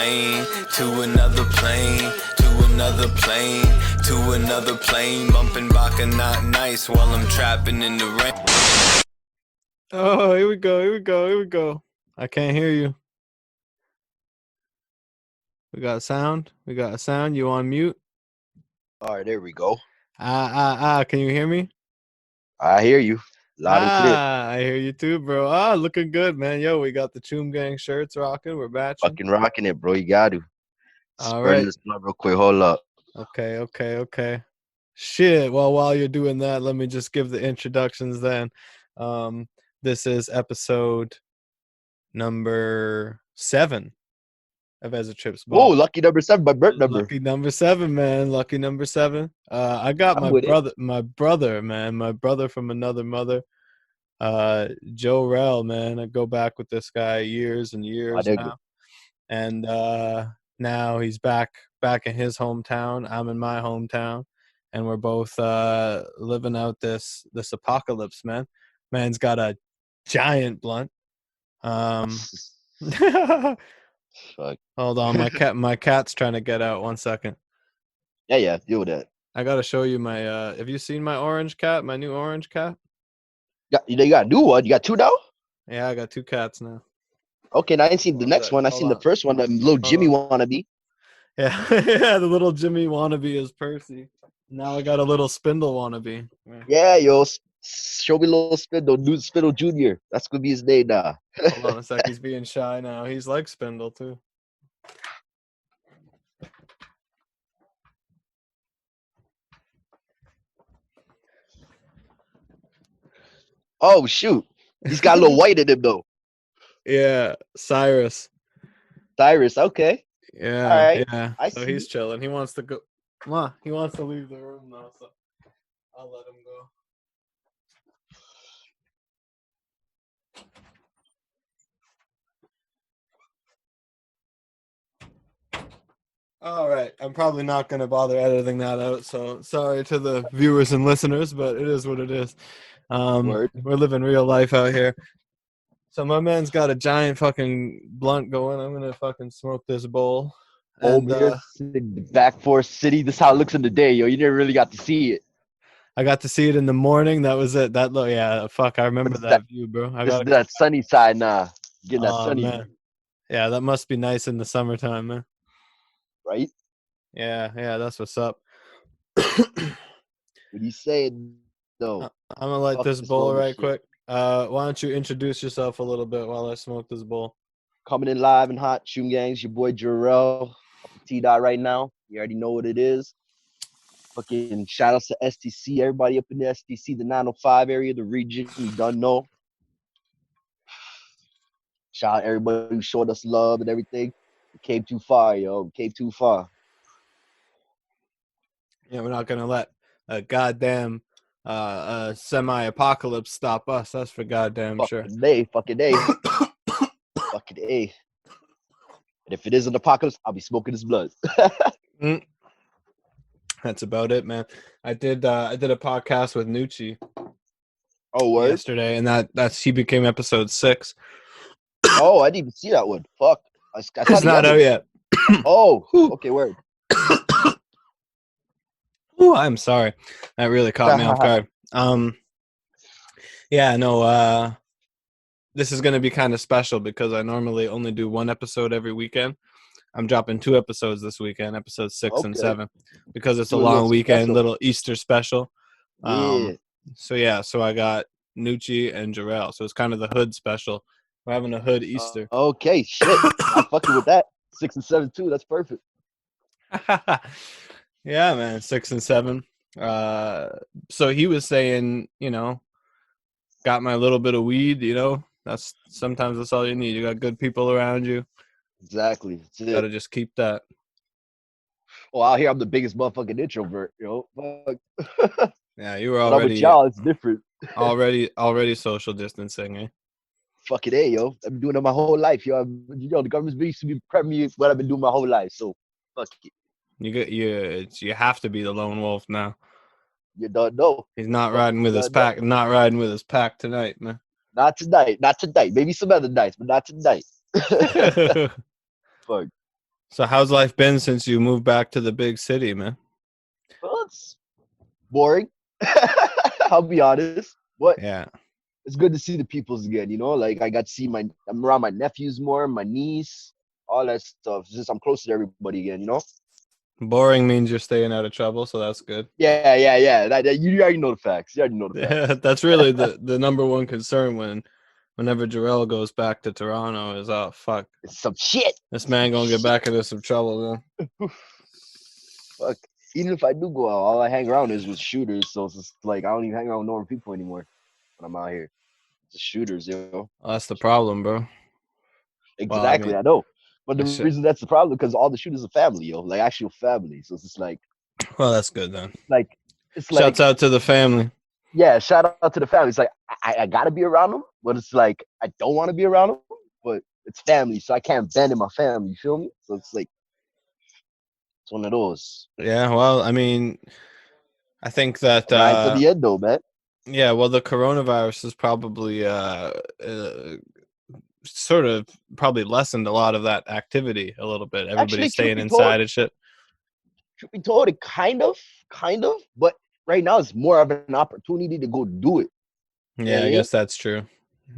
plane, to another plane, to another plane, to another plane, bumping Baka not nice while I'm trapping in the rain. Oh, here we go, here we go, here we go. I can't hear you. We got a sound. We got a sound. You on mute? All right, there we go. Can you hear me? I hear you loud and clear. I hear you too, bro. Looking good, man. Yo, we got the Choom Gang shirts rocking. We're batching. Fucking rocking it, bro. You got to. All Burning right. this blood real quick. Hold up. Okay. Shit. Well, while you're doing that, let me just give the introductions then. This is episode number 7 of Ezza Trips Whoa, Ball. lucky number 7, my birth number. Lucky number 7, man. Lucky number 7. I got I'm with it. my brother, man. My brother from another mother. Jo-Rel, man. I go back with this guy years and years now. And now he's back in his hometown. I'm in my hometown. And we're both living out this apocalypse, man. Man's got a giant blunt. Fuck. Hold on, my cat's trying to get out. 1 second. Yeah, deal with that. I gotta show you my have you seen my orange cat, my new orange cat? You got a new one? You got 2 now? Yeah, I got 2 cats now. Okay, now I ain't seen the next one. I seen the first one, the little Jimmy wannabe. Yeah, yeah, the little Jimmy wannabe is Percy. Now I got a little Spindle wannabe. Yeah, yo. Show me little Spindle, new Spindle Jr. That's gonna be his name now. Hold on a sec, he's being shy now. He's like Spindle too. Oh shoot. He's got a little white in him though. Yeah, Cyrus, okay. Yeah, all right. yeah. So he's chilling. He wants to go. Well, he wants to leave the room now, so I'll let him go. All right, I'm probably not going to bother editing that out, so sorry to the viewers and listeners, but it is what it is. We're living real life out here. So my man's got a giant fucking blunt going. I'm going to fucking smoke this bowl. And Back Forest City. This is how it looks in the day, yo. You never really got to see it. I got to see it in the morning. That was it. That look, yeah. Fuck, I remember that view, bro. This is that sunny side now. Getting that sunny. Man. Yeah, that must be nice in the summertime, man. Right? Yeah, that's what's up. What you saying? No. I'm gonna light this bowl right quick. Why don't you introduce yourself a little bit while I smoke this bowl? Coming in live and hot, Choom Gangs, your boy Jo-Rel. T-Dot right now. You already know what it is. Fucking shout outs to STC, everybody up in the STC, the 905 area, the region. You done know. Shout out everybody who showed us love and everything. We came too far, yo. We came too far. Yeah, we're not gonna let a goddamn semi-apocalypse stop us. That's for goddamn sure. Fucking A. Fucking A. And if it is an apocalypse, I'll be smoking his blood. That's about it, man. I did a podcast with Nucci. Oh, what? Yesterday, and that's he became episode 6. Oh, I didn't even see that one. Fuck. It's not out yet. Oh, okay, word. Ooh, I'm sorry. That really caught me off guard. Yeah, no, this is going to be kind of special because I normally only do 1 episode every weekend. I'm dropping 2 episodes this weekend, episode 6 and 7, because it's a long weekend, little Easter special. Yeah. So I got Nucci and Jo-Rel. So it's kind of the hood special. We're having a hood Easter. Okay, shit. I'm fucking with that. 6 and 7 too. That's perfect. Yeah, man. 6 and 7. So he was saying, got my little bit of weed, sometimes that's all you need. You got good people around you. Exactly. You gotta just keep that. Well, out here I'm the biggest motherfucking introvert, Fuck. Yeah, you were already. But with y'all, it's different. already social distancing, eh? Fucking A, yo. I've been doing it my whole life, yo. The government's used to be prepping me what I've been doing my whole life, so fuck it. You have to be the lone wolf now. You don't know. He's not riding with his pack. Not riding with his pack tonight, man. Not tonight. Maybe some other nights, but not tonight. Fuck. So how's life been since you moved back to the big city, man? Well, it's boring. I'll be honest, but Yeah. it's good to see the peoples again. You know, like I got to see I'm around my nephews more, my niece, all that stuff. It's just I'm close to everybody again. You know. Boring means you're staying out of trouble, so that's good. Yeah. You already know the facts. You already know the Yeah, facts. that's really the number one concern whenever Jo-Rel goes back to Toronto is, oh fuck, It's some shit. this Some man gonna get shit. back into some trouble, man. Fuck. Even if I do go out, all I hang around is with shooters. So it's just like I don't even hang around with normal people anymore when I'm out here. It's just shooters, yo. Well, that's the problem, bro. Well, I Exactly, mean, I know. But the I should, reason that's the problem because all the shooters are family, yo, like actual family. So it's just well, that's good then. like it's Shouts like out to the family. yeah, shout out to the family. It's like I gotta be around them, but it's like I don't want to be around them, but it's family, so I can't abandon my family. You feel me? So it's like it's one of those. Yeah, well, I mean, I think that Ride to the end though, man. yeah, well, the coronavirus has probably sort of probably lessened a lot of that activity a little bit. Everybody's Actually, staying inside and shit. truth be told, it kind of, but right now it's more of an opportunity to go do it. You know Yeah, what I I mean? guess that's true.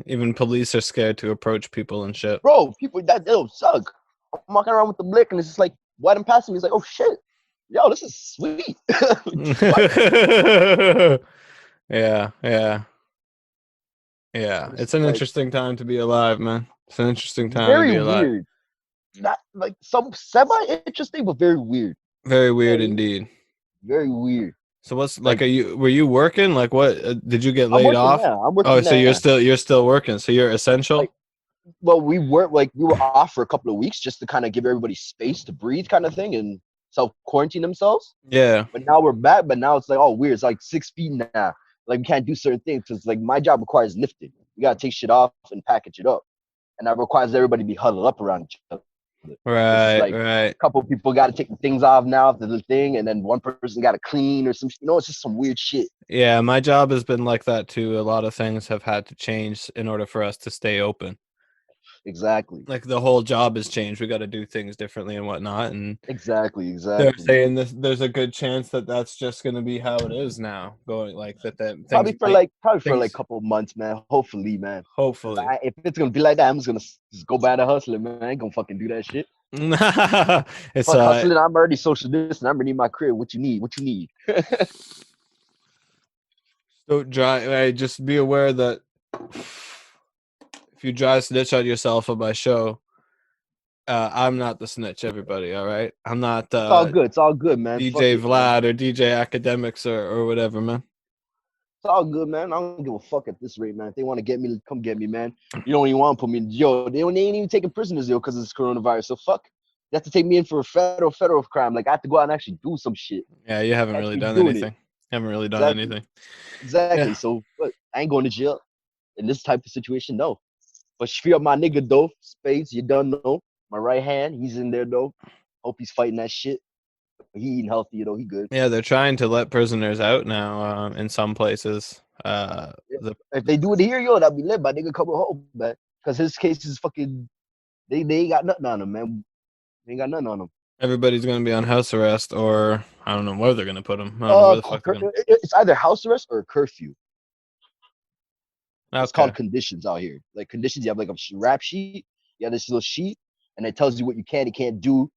Even police are scared to approach people and shit. Bro, people that they'll suck. I'm walking around with the blick and it's just like, why them passing me? It's like, oh shit. Yo, this is sweet. What? Yeah, yeah, yeah. It's It's an like interesting time to be alive, man. It's an interesting time to very be alive. weird. Not like some semi interesting, but very weird. Very You know what weird I mean? indeed. Very weird. So what's like? Like Were you working? Like what? Did you get I'm laid working off? now. I'm Oh, working so now. you're still working. So you're essential. Like, well, we were off for a couple of weeks just to kind of give everybody space to breathe, kind of thing, and self quarantine themselves. Yeah. But now we're back. But now it's like, oh, weird. It's like 6 feet now. Like we can't do certain things because like my job requires lifting. We gotta take shit off and package it up, and that requires everybody to be huddled up around each other. It's just Right. like Right. a couple people got to take the things off now after the thing, and then one person got to clean or some. You know, it's just some weird shit. Yeah. My job has been like that too. A lot of things have had to change in order for us to stay open. Exactly. Like the whole job has changed. We got to do things differently and whatnot. And Exactly. they're saying this. There's a good chance that that's just going to be how it is now. Going like that. That things Probably for like a things. couple of months, man. Hopefully, man. Hopefully. If it's gonna be like that, I'm just gonna just go back to hustling, man. I ain't gonna fucking do that shit. It's Fuck hustling. I'm already social distancing. I'm already in my crib. What you need? What you need? so dry. Right, just be aware that if you dry snitch on yourself on my show, I'm not the snitch. Everybody, all right? I'm not It's all good. It's all good, man. Fuck DJ it, man. Vlad or DJ Academics or whatever, man. It's all good, man. I don't give a fuck at this rate, man. If they want to get me, come get me, man. You don't even want to put me in jail. They ain't even taking prisoners, yo, because of this coronavirus. So fuck. They have to take me in for a federal crime. Like I have to go out and actually do some shit. Yeah, you haven't really done anything. Haven't really done anything. Exactly. Yeah. So but I ain't going to jail in this type of situation, no. But free up my nigga though, Spades, you done know. My right hand, he's in there though. Hope he's fighting that shit. He eating healthy, you know, he good. Yeah, they're trying to let prisoners out now in some places. If they do it here, yo, that'd be lit. My nigga coming home, man. Because his case is fucking, they ain't got nothing on him, man. They ain't got nothing on him. Everybody's gonna be on house arrest, or I don't know where they're gonna put them. I don't know where the fuck they're gonna. It's either house arrest or a curfew. Okay. It's called conditions out here. Like conditions, you have like a rap sheet. You have this little sheet, and it tells you what you can and can't do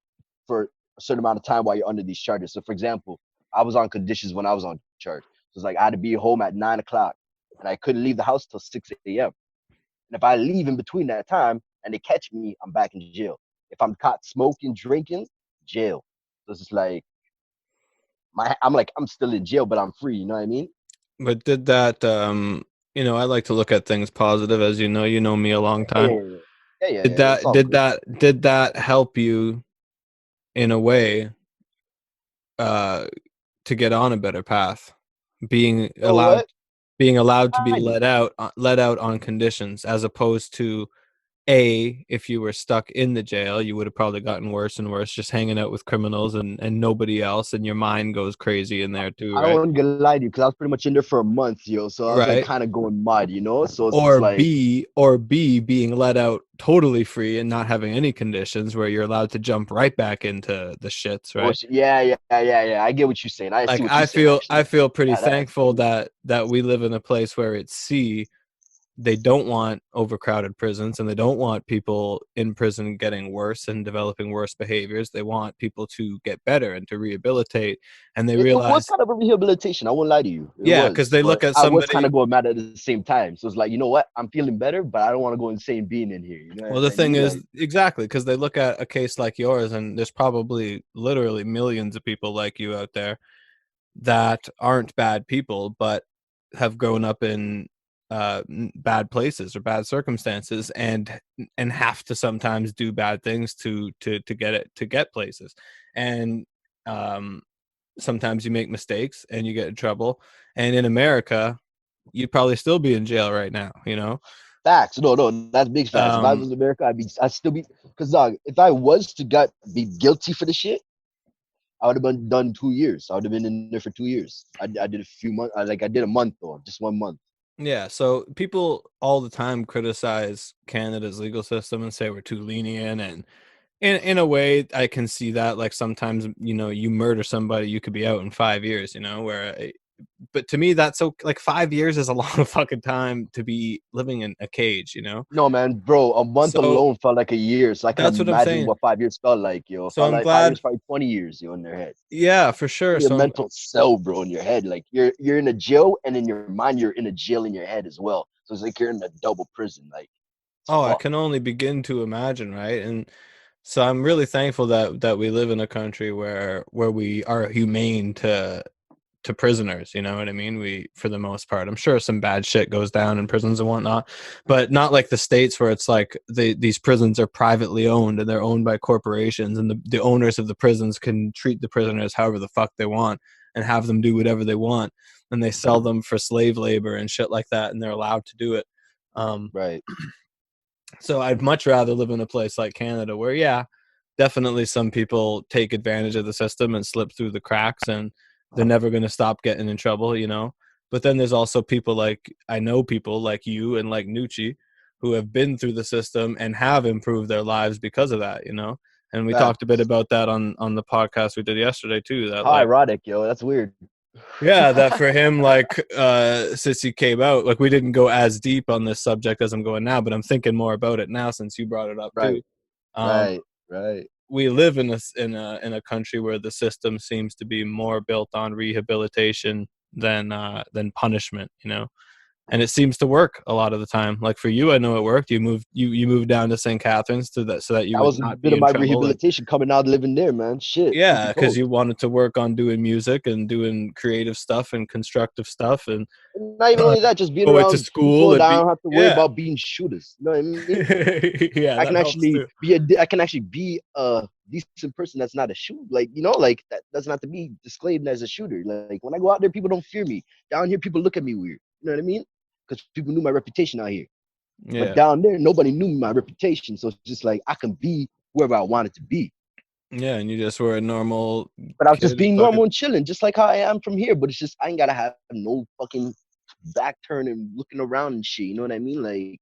for a certain amount of time while you're under these charges. So, for example, I was on conditions when I was on charge. So it's like I had to be home at 9 o'clock, and I couldn't leave the house till 6 a.m. And if I leave in between that time and they catch me, I'm back in jail. If I'm caught smoking, drinking, jail. So it's just like I'm still in jail, but I'm free. You know what I mean? But did that? I like to look at things positive, as you know me a long time. Yeah. Did that help you in a way to get on a better path? Being allowed to be let out on conditions, as opposed to if you were stuck in the jail, you would have probably gotten worse and worse, just hanging out with criminals and nobody else, and your mind goes crazy in there too, I right? don't gonna lie to you because I was pretty much in there for a month, yo. So I was like Right. kind of going mad, you know. So it's Or like, B being let out totally free and not having any conditions where you're allowed to jump right back into the shits, oh right? yeah. I get what you're saying. I see Like what you're saying. I Actually, feel pretty yeah, that's thankful that we live in a place where it's C. They don't want overcrowded prisons, and they don't want people in prison getting worse and developing worse behaviors. They want people to get better and to rehabilitate, and they it was realize, kind of a rehabilitation. I won't lie to you, it yeah, because was, they but look at I was kind somebody. of going mad at the same time. So it's like, you know what? I'm feeling better, but I don't want to go insane being in here. You know Well, the what I thing mean? is, Like, exactly, because they look at a case like yours, and there's probably literally millions of people like you out there that aren't bad people, but have grown up in bad places or bad circumstances, and have to sometimes do bad things to get places, and um, sometimes you make mistakes and you get in trouble. And in America, you'd probably still be in jail right now, you know. facts. No, that's big facts. If I Um, was in America, I'd still be, because dog, if I was to be guilty for the shit, I would have been done 2 years. I would have been in there for 2 years. I did a few months. I did a month though, just 1 month. Yeah, so people all the time criticize Canada's legal system and say we're too lenient, and in a way I can see that. Like sometimes, you murder somebody, you could be out in 5 years, where but to me that's so, like, 5 years is a long fucking time to be living in a cage. No, man, bro, a month So alone felt like a year. So I can that's what I'm imagine saying. what 5 years felt like, yo. It So felt I'm like 5 years, glad. probably 20 years, yo, in their head. Yeah, for sure. Your So I'm mental cell, bro, in your head. Like you're in a jail, and in your mind, you're in a jail in your head as well. So it's like you're in a double prison. Like, it's Oh, I fucked. can only begin to imagine, right? And so I'm really thankful that we live in a country where we are humane to prisoners. You know what I mean? We, for the most part, I'm sure some bad shit goes down in prisons and whatnot, but not like the States where it's like these prisons are privately owned and they're owned by corporations, and the owners of the prisons can treat the prisoners however the fuck they want and have them do whatever they want, and they sell them for slave labor and shit like that, and they're allowed to do it. Um, Right. so I'd much rather live in a place like Canada where, yeah, definitely some people take advantage of the system and slip through the cracks, and they're never going to stop getting in trouble. But then there's also people like, I know people like you and like Nucci who have been through the system and have improved their lives because of that. And we talked a bit Facts. about that on the podcast we did yesterday too, that How like, ironic, yo. That's weird. yeah, that for him, like, since he came out, like, we didn't go as deep on this subject as I'm going now, but I'm thinking more about it now since you brought it up too. Right. Um, Right. Right. we live in a country where the system seems to be more built on rehabilitation than punishment. And it seems to work a lot of the time. Like for you, I know it worked. You moved down to St. Catharines so that you That would was a not bit be of in my trouble. And rehabilitation coming out living there, man. Shit. Truth yeah, be because told. you wanted to work on doing music and doing creative stuff and constructive stuff, and And not even only that, just being go to around people school that and I be, don't have to worry yeah. about being shooters. You know what I mean? Yeah, I can that helps actually too. I can actually be a decent person that's not a shooter. Like, like that doesn't have to be displayed as a shooter. Like when I go out there, people don't fear me. Down here, people look at me weird. You know what I mean? Because people knew my reputation out here. But Yeah, down there, nobody knew my reputation. So it's just like I can be wherever I wanted to be. yeah, and you just were a normal But I was just kid, being fucking. normal and chilling, just like how I am from here. But it's just I ain't gotta have no fucking back turning, looking around and shit. You know what I mean? Like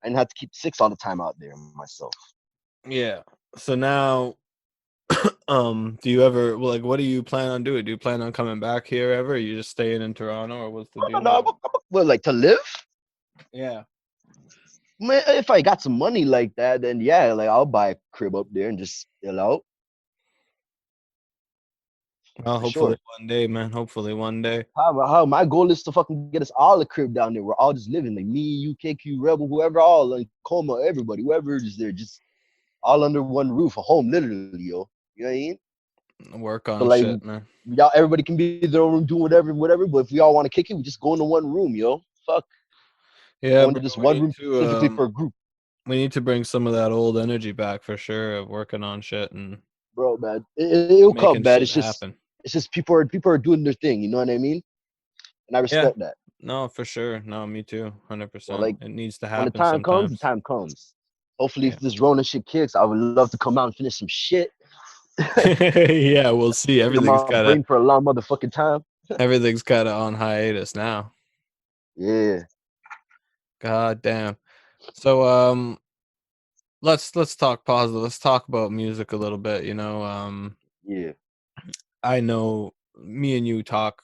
I didn't have to keep six all the time out there myself. Yeah. So now, do you ever, well, like, what do you plan on doing? Do you plan on coming back here ever? Are you just staying in Toronto, or what's the No, deal no, now? well, like to live. Yeah. Man, if I got some money like that, then yeah, like I'll buy a crib up there and just chill out Well, for hopefully sure. one day, man. Hopefully one day. How my goal is to fucking get us all a crib down there. We're all just living, like me, you, KQ, Rebel, whoever, all like Coma, everybody, whoever is there, just all under one roof, a home, literally, yo. You know what I mean? Work So on like, shit, man. y'all, everybody can be in their own room, doing whatever. But if we all want to kick it, we just go into one room, yo. Fuck, Yeah, go bro. into this one room specifically for a group, We need to bring some of that old energy back for sure, of working on shit and bro, man. It'll come, making man. shit happen. It's just people are doing their thing. You know what I mean? And I Yeah. respect that. No, for sure. No, me too. So 100%. like It needs to when the happen time comes, the sometimes. time comes. Hopefully, Yeah. if this Rona shit kicks, I would love to come out and finish some shit. Yeah, we'll see. Clear my brain for a long motherfucking time. Everything's kind of on hiatus now. Yeah. God damn. So let's talk positive. Let's talk about music a little bit, you know. Yeah. I know me and you talk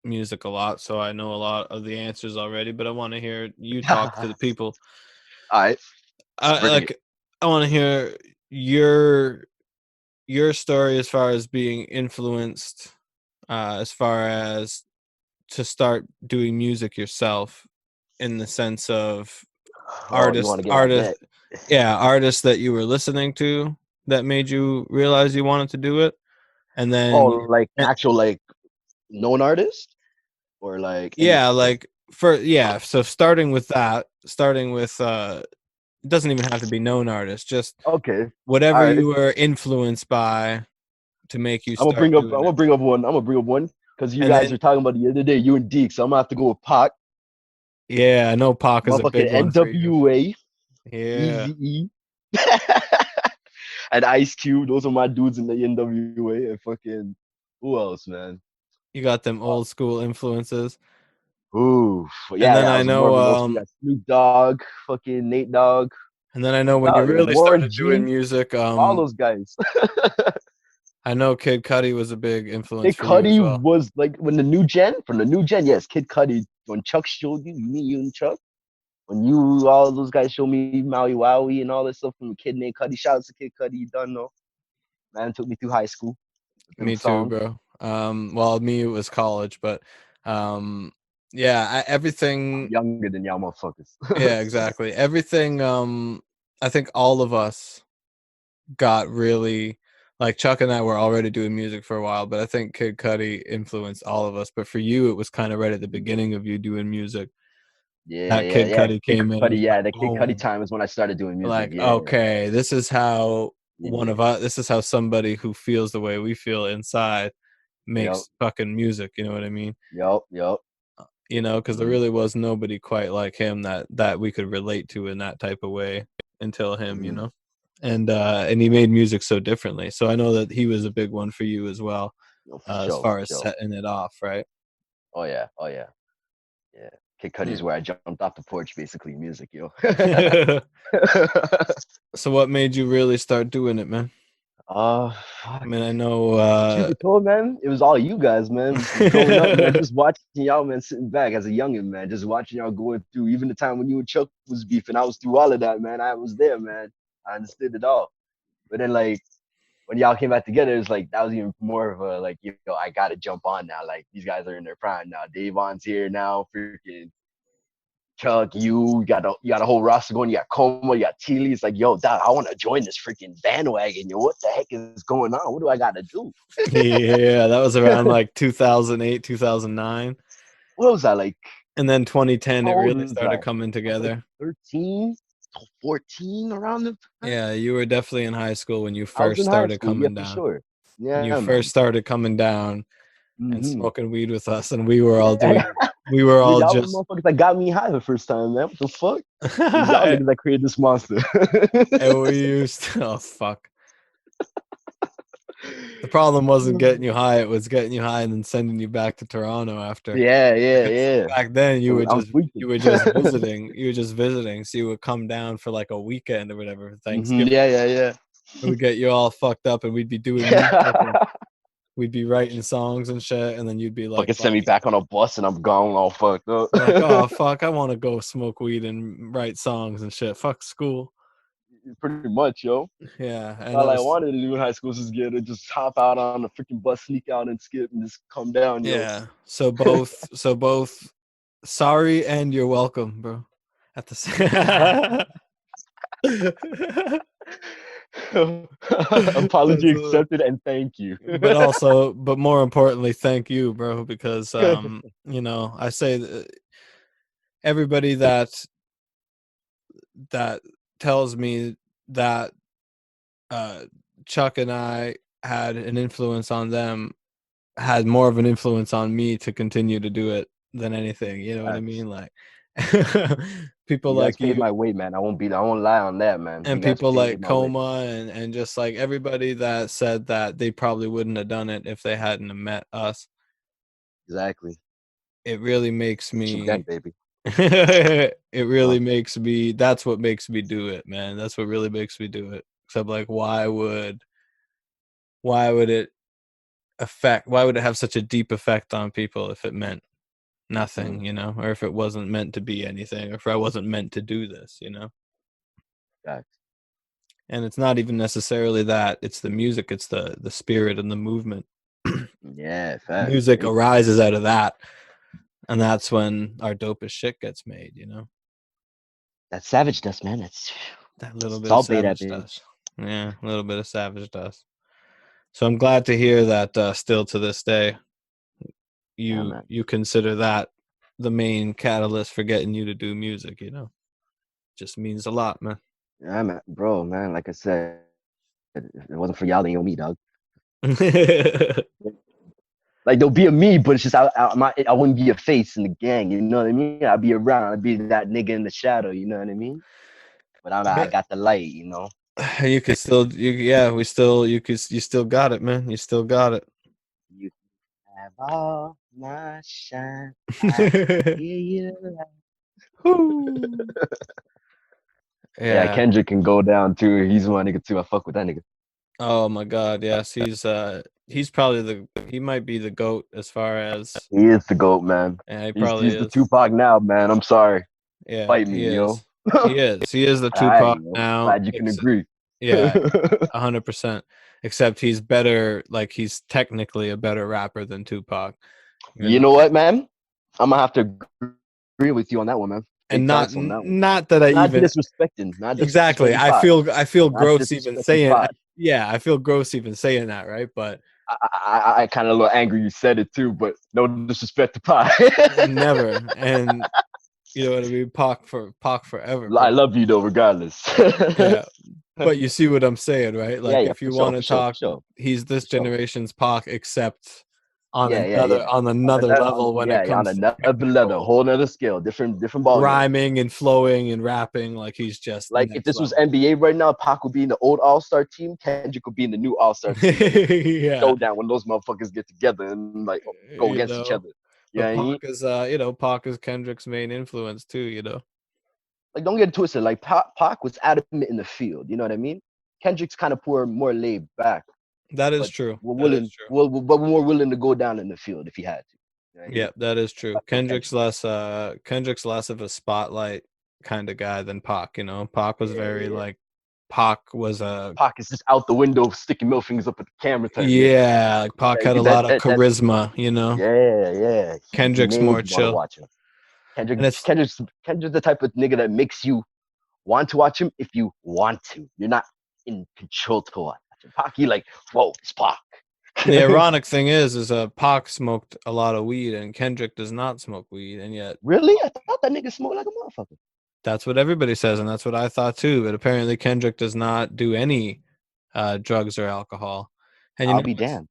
music a lot, so I know a lot of the answers already, but I want to hear you talk to the people. All right. I Bring it. like I want to hear your story as far as being influenced as far as to start doing music yourself, in the sense of Oh, you want to get like that? artists that you were listening to that made you realize you wanted to do it, and Oh, then like actual like known artist or like yeah, anything? like so starting with it doesn't even have to be known artists, just Okay. whatever All right. you were influenced by to make you I'm gonna start bring up. I'm doing gonna it. bring up one. I'm gonna bring up one because you And guys then were talking about the other day. You and Deke. So I'm gonna have to go with Pac, yeah, I know Pac is a motherfucking big one for you. NWA, Yeah. Easy E, and Ice Cube. Those are my dudes in the NWA. And fucking who else, man? You got them old school influences. Ooh, And yeah, then that I was more know of an old school. Got Snoop Dogg, fucking Nate Dogg, when you really Warren started doing G, music, all those guys. I know Kid Cudi was a big influence Kid for you as Cudi well. was like when the new gen, from the new gen, yes, Kid Cudi. When Chuck showed you, me, you, and Chuck. When you, all those guys showed me Maui Wowie and all this stuff from a kid named Cudi. Shout out to Kid Cudi, you done know. Man took me through high school with them Me too, songs. bro. Well, me it was college, but yeah, I'm everything. younger than y'all motherfuckers. Yeah, exactly. Everything. I think all of us got really, like, Chuck and I were already doing music for a while, but I think Kid Cudi influenced all of us. But for you, it was kind of right at the beginning of you doing music. Yeah, That yeah, Kid yeah. Cudi Kid came in and Cudi, was like, yeah, the Kid Cudi boom. time is when I started doing music. Like, Yeah, okay, this is how yeah. this is how somebody who feels the way we feel inside Yep, makes fucking music. You know what I mean? yep. You know, because there Mm-hmm. really was nobody quite like him that we could relate to in that type of way until him. You Mm-hmm. know, and he made music so differently. So I know that he was a big one for you as well, No, as far for as sure. setting it off, right? Oh yeah, oh yeah, yeah. Kid Yeah. Cudi's where I jumped off the porch, basically music, yo. So what made you really start doing it, man? I Fuck. mean, I know Truth be told, man, it was all you guys, man. Growing up, man, just watching y'all, man, sitting back as a youngin', man, just watching y'all going through. Even the time when you and Chuck was beefing, I was through all of that, man. I was there, man. I understood it all. But then, like, when y'all came back together, it's like that was even more of a like, I gotta jump on now. Like these guys are in their prime now. Davon's here now. Freaking Chuck, you got a whole roster going. You got Coma, you got Teely. It's like, yo, dog, I want to join this freaking bandwagon. Yo, what the heck is going on? What do I got to do? yeah, that was around like 2008, 2009. What was I like? And then 2010 How it old really was I? started coming I was like together. 13, 14 around the time. Yeah, you were definitely in high school when you I was first in high started school, yeah, coming for down. sure. When you Yeah, first man. started coming down and Mm-hmm. smoking weed with us, and we were all Yeah. doing, we were all Y'all the just. motherfuckers that got me high the first time, man. What the fuck? It was y'all niggas that created this monster. And we used to, oh fuck. The problem wasn't getting you high; it was getting you high and then sending you back to Toronto after. Yeah, yeah, Because yeah. back then I'm tweaking. you were just visiting. You were just visiting, so you would come down for like a weekend or whatever for Mm-hmm. Thanksgiving. Yeah, yeah, We would get you all fucked up, and we'd be doing music, and yeah. we'd be writing songs and shit, and then you'd be like, Fucking "Fuck." send me back on a bus and I'm gone all fucked up. You're like, "Oh fuck, I want to go smoke weed and write songs and shit. Fuck school." Pretty much, yo. Yeah, and All that I was wanted to do in high school was just get to just hop out on the freaking bus, sneak out and skip and just come down, yo. yeah. So both, sorry and you're welcome, bro. At the same. Apology accepted and thank you. But more importantly, thank you, bro, because you know, I say that everybody that tells me that uh Chuck and I had an influence on them had more of an influence on me to continue to do it than anything. You know what I Facts. mean? Like people You guys like paid you my weight, man. I won't lie on that, man. and You guys people paid like my weight. Coma and just like everybody that said that they probably wouldn't have done it if they hadn't have met us. Exactly. It really makes Gang, me baby. it really Huh? makes me that's what makes me do it, man. That's what really makes me do it. Except like why would it why would it have such a deep effect on people if it meant nothing, you know, or if it wasn't meant to be anything, or if I wasn't meant to do this, you know? Facts. And it's not even necessarily that, it's the music, it's the spirit and the movement. Yeah, facts. Music arises out of that, and that's when our dopest shit gets made, you know? That savage dust, man. That's That little bit of salt bay that savage bitch. dust. Yeah, a little bit of savage dust. So I'm glad to hear that still to this day Yeah, man. you consider that the main catalyst for getting you to do music, you know? Just means a lot, man. Yeah, man. Bro, man, like I said, if it wasn't for y'all, then you'll me, dog. Like there'll be a me, but it's just I wouldn't be a face in the gang. You know what I mean? I'd be around. I'd be that nigga in the shadow. You know what I mean? But I Yeah. got the light. You know. You could still you still got it, man. You still got it. You have all my shine. I hear you. Yeah, Yeah. Kendrick can go down too. He's my nigga too. I fuck with that nigga. Oh my God. Yes, he's probably he might be the GOAT as far as He is the GOAT, man. yeah, he He's probably the is. Tupac now, man. I'm sorry. Yeah, Fight he me, yo. is. He is. He is the Alright, Tupac yo. now. Glad you can agree. Yeah, 100%. Except he's better, like he's technically a better rapper than Tupac. You You know? know what, man? I'm gonna have to agree with you on that one, man. And Big facts on that one. not that I Not even disrespecting, not exactly. disrespecting Pac, I feel not gross even disrespecting saying Pac. yeah, I feel gross even saying that, right? But I kind of a little angry you said it too, but no disrespect to Pac. never. And you know what I mean? Pac forever, I bro. love you though, regardless. Yeah. But you see what I'm saying, right? Yeah, Like yeah, if for you sure, want to for sure, for talk, sure, he's for this sure. generation's Pac, except on Yeah, yeah, yeah. another level when it Yeah, on comes to another level, whole another scale, different ball game. rhyming and flowing and rapping. Like he's just Like if next this was level. NBA right now, Pac would be in the old All Star team, Kendrick would be in the new All Star team, and Yeah, showdown when those motherfuckers get together and like go you against each know. other. You know But what I mean? Pac is Kendrick's main influence too. You know. Like don't get it twisted. Like Pac was adamant in the field. You know what I mean? Kendrick's kind of more laid back, That is but true. we're That is willing, true. but we're more willing to go down in the field if he had to. You know what I Yeah, mean? that is true. That's what Kendrick. Kendrick's less of a spotlight kind of guy than Pac, you know. Pac was Yeah, very yeah. like Pac was a Pac is just out the window, sticking middle fingers up at the camera type nigga. yeah, like Pac had a Like, lot of charisma, you know. yeah, yeah. He Kendrick's made more you want to chill. watch him. And it's Kendrick's the type of nigga that makes you want to watch him if you want to. You're not in control to watch him. Pac, you like, whoa, it's Pac. the ironic thing is Pac smoked a lot of weed and Kendrick does not smoke weed, and yet Really? I thought that nigga smoked like a motherfucker. that's what everybody says, and that's what I thought too. But apparently Kendrick does not do any drugs or alcohol. And you I'll know, be damned.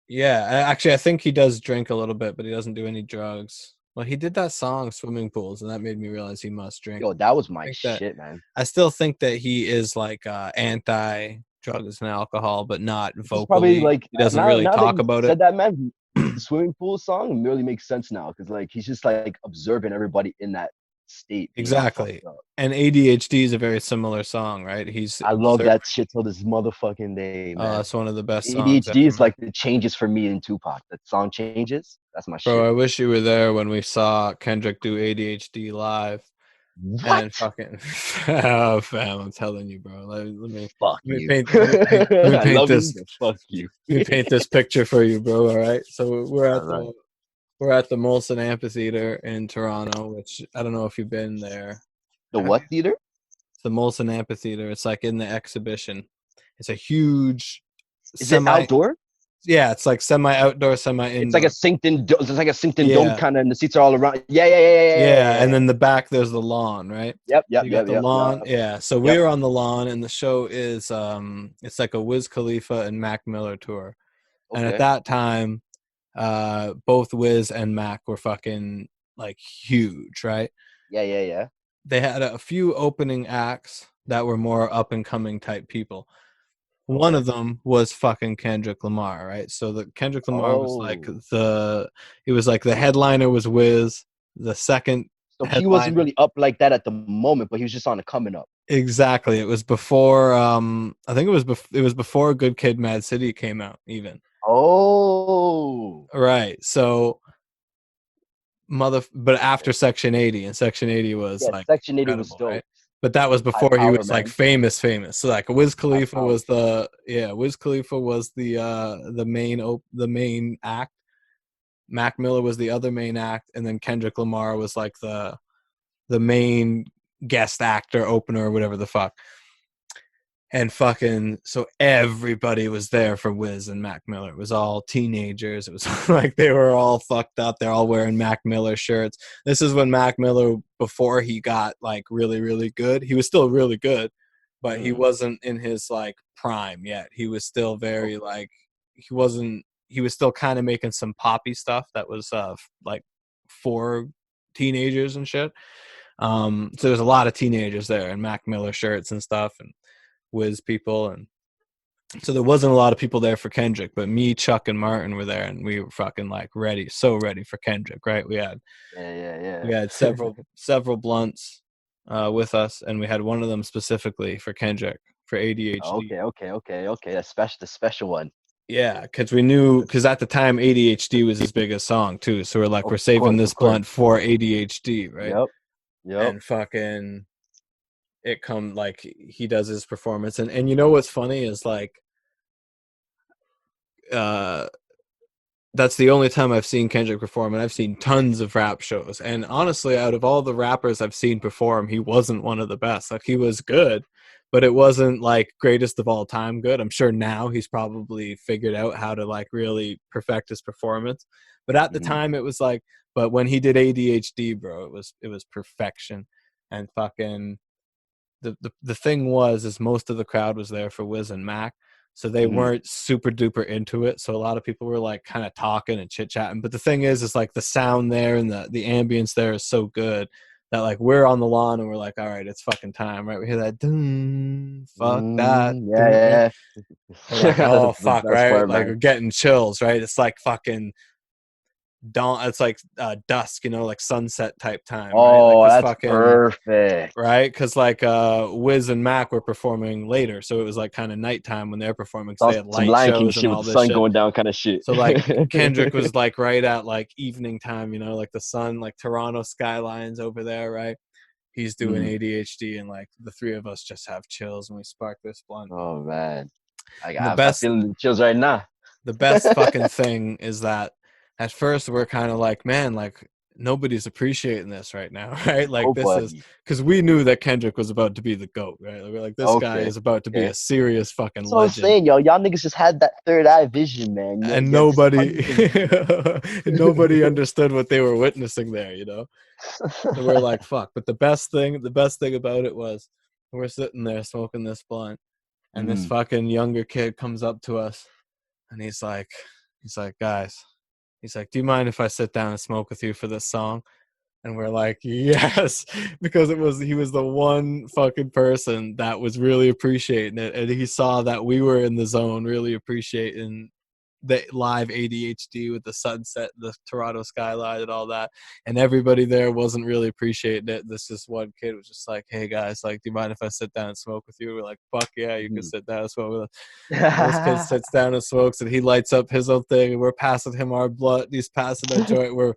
yeah, actually, I think he does drink a little bit, but he doesn't do any drugs. Well, he did that song "Swimming Pools," and that made me realize he must drink. Yo, that was my Think that shit, man. I still think that he is like anti drugs and alcohol, but not This is probably vocally. like He doesn't now really that talk you about it. said that, man, the swimming pool song really makes sense now because like he's just like observing everybody in that state being all Exactly. fucked up. And ADHD is a very similar song, right? He's I love observing. that shit till this motherfucking day, man. That's one of the best songs ADHD ever, is man. like the changes for me in Tupac. That song changes. That's my Bro, shit. I wish you were there when we saw Kendrick do ADHD live. What? And fucking oh, fam, I'm telling you, bro. Fuck Let me you. paint I love you, but fuck you. let me paint this picture for you, bro. All right. So All right. we're at the Molson Amphitheater in Toronto, which I don't know if you've been there. The Have what you? theater? It's the Molson Amphitheater. It's like in the exhibition. It's a huge Is it outdoor? yeah, it's like semi outdoor, semi It's like a indoor. synced in. It's like a synced in dome Yeah. kind of, and the seats are all around. Yeah. Yeah, and then the back there's the lawn, right? Yep. You got the lawn. Yeah. So Yep. we're on the lawn and the show is it's like a Wiz Khalifa and Mac Miller tour. And at Okay. that time, both Wiz and Mac were fucking like huge, right? Yeah. They had a few opening acts that were more up and coming type people. One Okay. of them was fucking Kendrick Lamar, right? So the Kendrick Lamar was like Oh. the headliner was Wiz, the second So he wasn't headliner. really up like that at the moment, but he was just on the coming up. Exactly. It was before I think it was before Good Kid Mad City came out even. Oh. Right. So but after Section 80, and Section 80 was Yeah, like Section 80 was incredible, dope. right? But that was High before he power, was like man. famous. So like Wiz High Khalifa power. was Wiz Khalifa was the main act. Mac Miller was the other main act, and then Kendrick Lamar was like the main guest actor, opener, or whatever the fuck. And fucking, so everybody was there for Wiz and Mac Miller. It was all teenagers. It was like they were all fucked up. They're all wearing Mac Miller shirts. This is when Mac Miller, before he got like really, really good, he was still really good, but he wasn't in his like prime yet. He was still very like, he was still kind of making some poppy stuff that was like for teenagers and shit. So there's a lot of teenagers there and Mac Miller shirts and stuff and Wiz people, and so there wasn't a lot of people there for Kendrick, but me, Chuck, and Martin were there, and we were fucking like ready, so ready for Kendrick, right? We had several blunts with us, and we had one of them specifically for Kendrick for ADHD. Okay. That's special, the special one. Yeah, because at the time ADHD was his biggest song too, so we're like, we're saving this blunt for ADHD, right? Yep. And fucking it come like he does his performance, and you know what's funny is like that's the only time I've seen Kendrick perform, and I've seen tons of rap shows, and honestly out of all the rappers I've seen perform, he wasn't one of the best. Like, he was good, but it wasn't like greatest of all time good. I'm sure now he's probably figured out how to like really perfect his performance, but at the time it was like, but when he did ADHD, bro, it was perfection. And fucking the thing is most of the crowd was there for Wiz and Mac, so they weren't super duper into it. So a lot of people were like kind of talking and chit chatting. But the thing is like the sound there and the ambience there is so good that like we're on the lawn and we're like, all right, it's fucking time, right? We hear that, dun, fuck that, dun. Yeah. We're like, That's oh the fuck, best right? part, Like, man. we're getting chills, right? It's like fucking dawn. It's like dusk, like sunset type time, right? Like, Oh, cause that's fucking perfect. right, because like Wiz and Mac were performing later, so it was like kind of nighttime when they're performing, so they had Some light Lion King shows and shit with all the this sun shit. going down kind of shit. So like Kendrick was like right at like evening time, like the sun, like Toronto skylines over there, right? He's doing ADHD, and like the three of us just have chills and we spark this blunt. Oh man, And I'm feeling the chills right now. the best fucking thing is that at first we're kind of like, man, like nobody's appreciating this right now, right? Like, this is Nobody. because we knew that Kendrick was about to be the GOAT, right? We're like, this guy is about to be a serious fucking That's what I'm legend. saying, y'all niggas just had that third eye vision, man. And nobody understood what they were witnessing there, So we're like, fuck. But the best thing about it was we're sitting there smoking this blunt, and this fucking younger kid comes up to us, and he's like, guys, he's like, do you mind if I sit down and smoke with you for this song? And we're like, yes, because he was the one fucking person that was really appreciating it, and he saw that we were in the zone, really appreciating the live ADHD with the sunset, the Toronto skyline, and all that. And everybody there wasn't really appreciating it. This one kid was just like, hey guys, like, do you mind if I sit down and smoke with you? We're like, fuck yeah, you can sit down and smoke with us. And this kid sits down and smokes, and he lights up his own thing, and we're passing him our blunt, he's passing a joint, where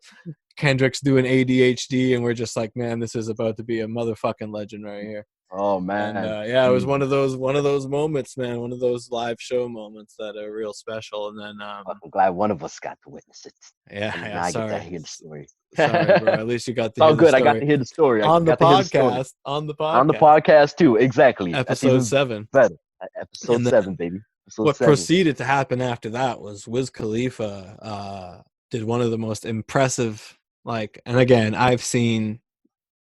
Kendrick's doing ADHD, and we're just like, man, this is about to be a motherfucking legend right here. Oh man. And yeah, it was one of those moments, man, one of those live show moments that are real special. And then I'm glad one of us got to witness it. Yeah, I sorry. get to hear the story. Sorry, bro. At least you got to hear the good. story. I got to hear the story. On the podcast. On the podcast too. Exactly. Episode 7. Better. Episode 7, baby. Episode 7. Proceeded to happen after that was Wiz Khalifa did one of the most impressive, like, and again, I've seen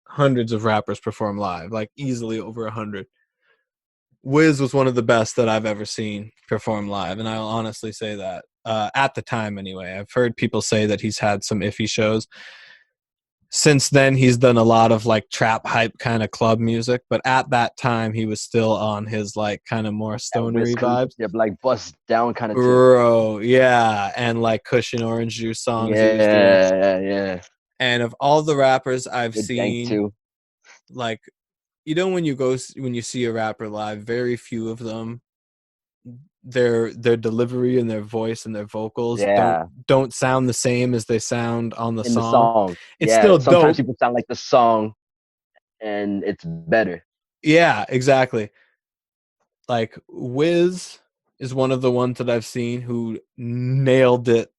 hundreds of rappers perform live, like easily over 100. Wiz was one of the best that I've ever seen perform live, and I'll honestly say that at the time anyway. I've heard people say that he's had some iffy shows. since then he's done a lot of like trap hype kind of club music, but at that time he was still on his like kind of more stonery vibes. Yeah, like bust down kind of tip. Bro, yeah, and like Cushion Orange Juice songs he was doing. Yeah. And of all the rappers I've Good dank seen, too. like, when you see a rapper live, very few of them, their delivery and their voice and their vocals don't sound the same as they sound on the in song. the song. It's still sometimes dope. people sound like the song, and it's better. Yeah, exactly. Like Wiz is one of the ones that I've seen who nailed it.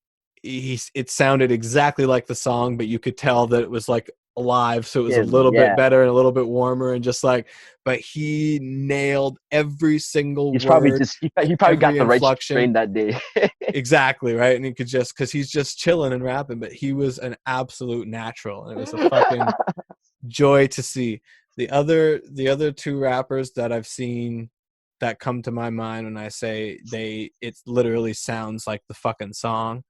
It sounded exactly like the song, but you could tell that it was like live, so it was a little bit better and a little bit warmer, and just like, but he nailed every single He's word. He probably got the right inflection. strain that day. Exactly, right? And he could just, because he's just chilling and rapping, but he was an absolute natural, and it was a fucking joy to see. The other two rappers that I've seen that come to my mind when I say it literally sounds like the fucking song.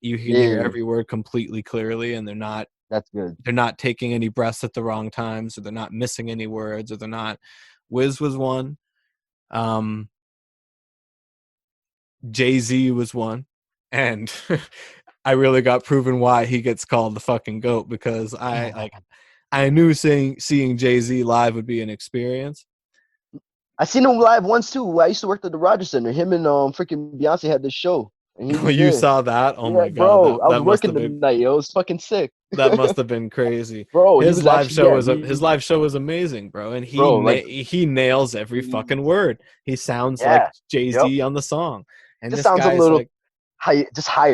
You can hear every word completely clearly, and That's good. They're not taking any breaths at the wrong times, or they're not missing any words, or they're not. Wiz was one. Jay-Z was one. And I really got proven why he gets called the fucking GOAT, because I knew seeing Jay-Z live would be an experience. I seen him live once too. I used to work at the Rogers Center. Him and freaking Beyonce had this show, and he was You there. saw that? Oh my god, bro! I was must working the night. Yo, it was fucking sick. That must have been crazy, bro. His live show was amazing, bro, and he nails every fucking word. He sounds like Jay-Z on the song, and just this sounds guy's a little like higher.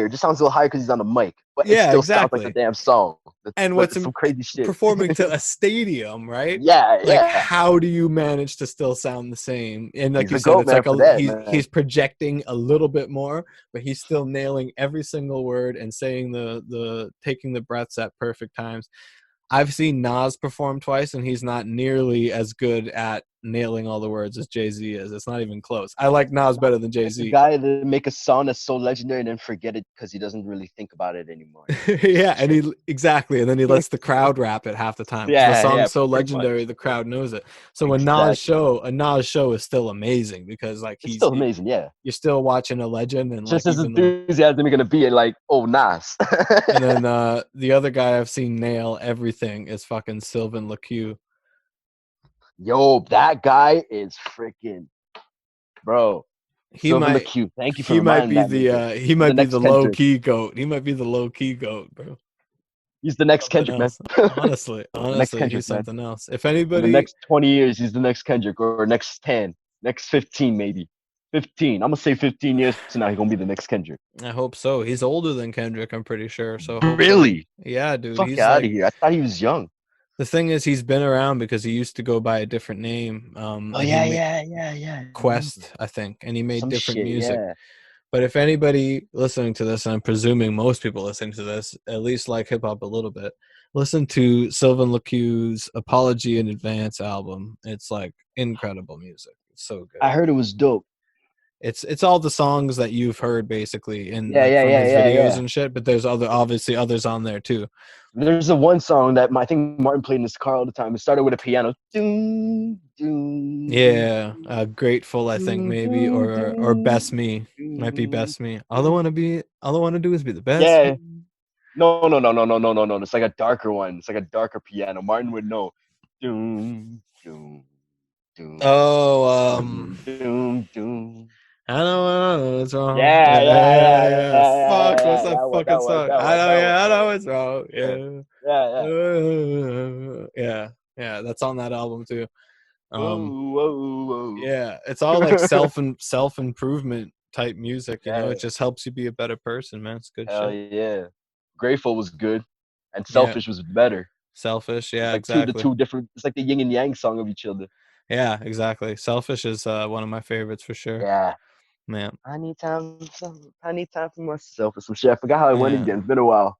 Just sounds a little higher because he's on the mic, but it still sounds like the damn song. And what's some crazy shit? Performing to a stadium, right? Yeah. How do you manage to still sound the same? And like you said, it's like he's projecting a little bit more, but he's still nailing every single word and saying the taking the breaths at perfect times. I've seen Nas perform twice, and he's not nearly as good at nailing all the words as Jay-Z is. It's not even close. I like Nas better than Jay-Z. The guy that make a song that's so legendary and then forget it because he doesn't really think about it anymore. Yeah, and and then he lets the crowd rap it half the time. The song's so legendary, the crowd knows it. So a Nas show is still amazing, because like it's still amazing. Yeah, you're still watching a legend, and just like, as enthusiasm you're gonna be like, oh, Nas. And then the other guy I've seen nail everything is fucking Sylvan LaCue. Yo, that guy is freaking, bro. He might Thank you for reminding me. He might be the low key GOAT. He might be the low key GOAT, bro. He's the next Kendrick, man. honestly, he's something else. If anybody, in the next 20 years, he's the next Kendrick, or next 10, next 15, maybe 15. I'm gonna say 15 years from now, he's gonna be the next Kendrick. I hope so. He's older than Kendrick, I'm pretty sure. So really, yeah, dude. Fuck out of here. I thought he was young. The thing is, he's been around because he used to go by a different name. Yeah. Quest, I think, and he made Some different shit, music. Yeah. But if anybody listening to this, and I'm presuming most people listening to this at least like hip hop a little bit, listen to Sylvan LaCue's "Apology in Advance" album. It's like incredible music. It's so good. I heard it was dope. It's all the songs that you've heard basically in from his videos and shit. But there's obviously others on there too. There's a one song that I think Martin played in his car all the time. It started with a piano. Doom, doom, yeah, Grateful, I think, maybe, or Best Me. Might be Best Me. All I want to do is be the best. Yeah. No. It's like a darker one. It's like a darker piano. Martin would know. Doom, doom, doom. Oh, doom, doom. I know what's wrong. Yeah. Fuck, what's that fucking song? I know what's wrong. Yeah. That's on that album too. Whoa. Yeah, it's all like self improvement type music. You know, it just helps you be a better person, man. It's good shit. Yeah. Grateful was good, and Selfish was better. Selfish, yeah, like exactly. The two different. It's like the yin and yang song of each other. Yeah, exactly. Selfish is one of my favorites for sure. Yeah. Man. I need time for myself or some shit. I forgot how it went again. It's been a while.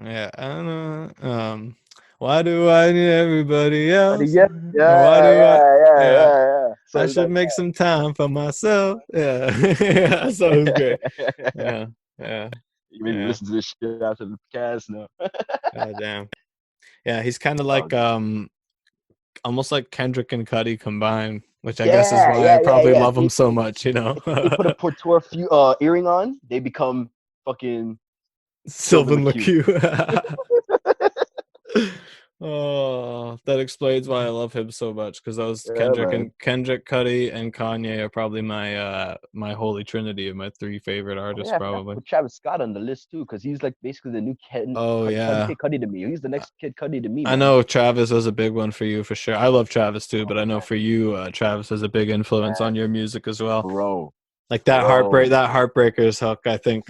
Yeah, I don't know. Why do I need everybody else? Yeah. So I should make some time for myself. Yeah. That sounds great. Yeah. You made me listen to this shit after the cast now. God damn. Yeah, he's kind of like almost like Kendrick and Cudi combined, which I guess is Yeah, why I yeah, yeah, probably yeah. love him so much, you know. If they put a Portora earring on, they become fucking Sylvan Sylvan McHugh. LeCue. Oh, that explains why I love him so much, because those Yeah, man. Kendrick, Cudi, and Kanye are probably my my holy trinity of my three favorite Oh artists, yeah, I forgot to probably. put Travis Scott on the list too, because he's like basically the new Oh yeah, Kid Cudi to me. He's the next Kid Cudi to me, I man. know Travis was a big one for you for sure. I love Travis too, but Oh I know man, for you, Travis has a big influence man, on your music as well. bro, Like bro. that Heartbreakers hook, I think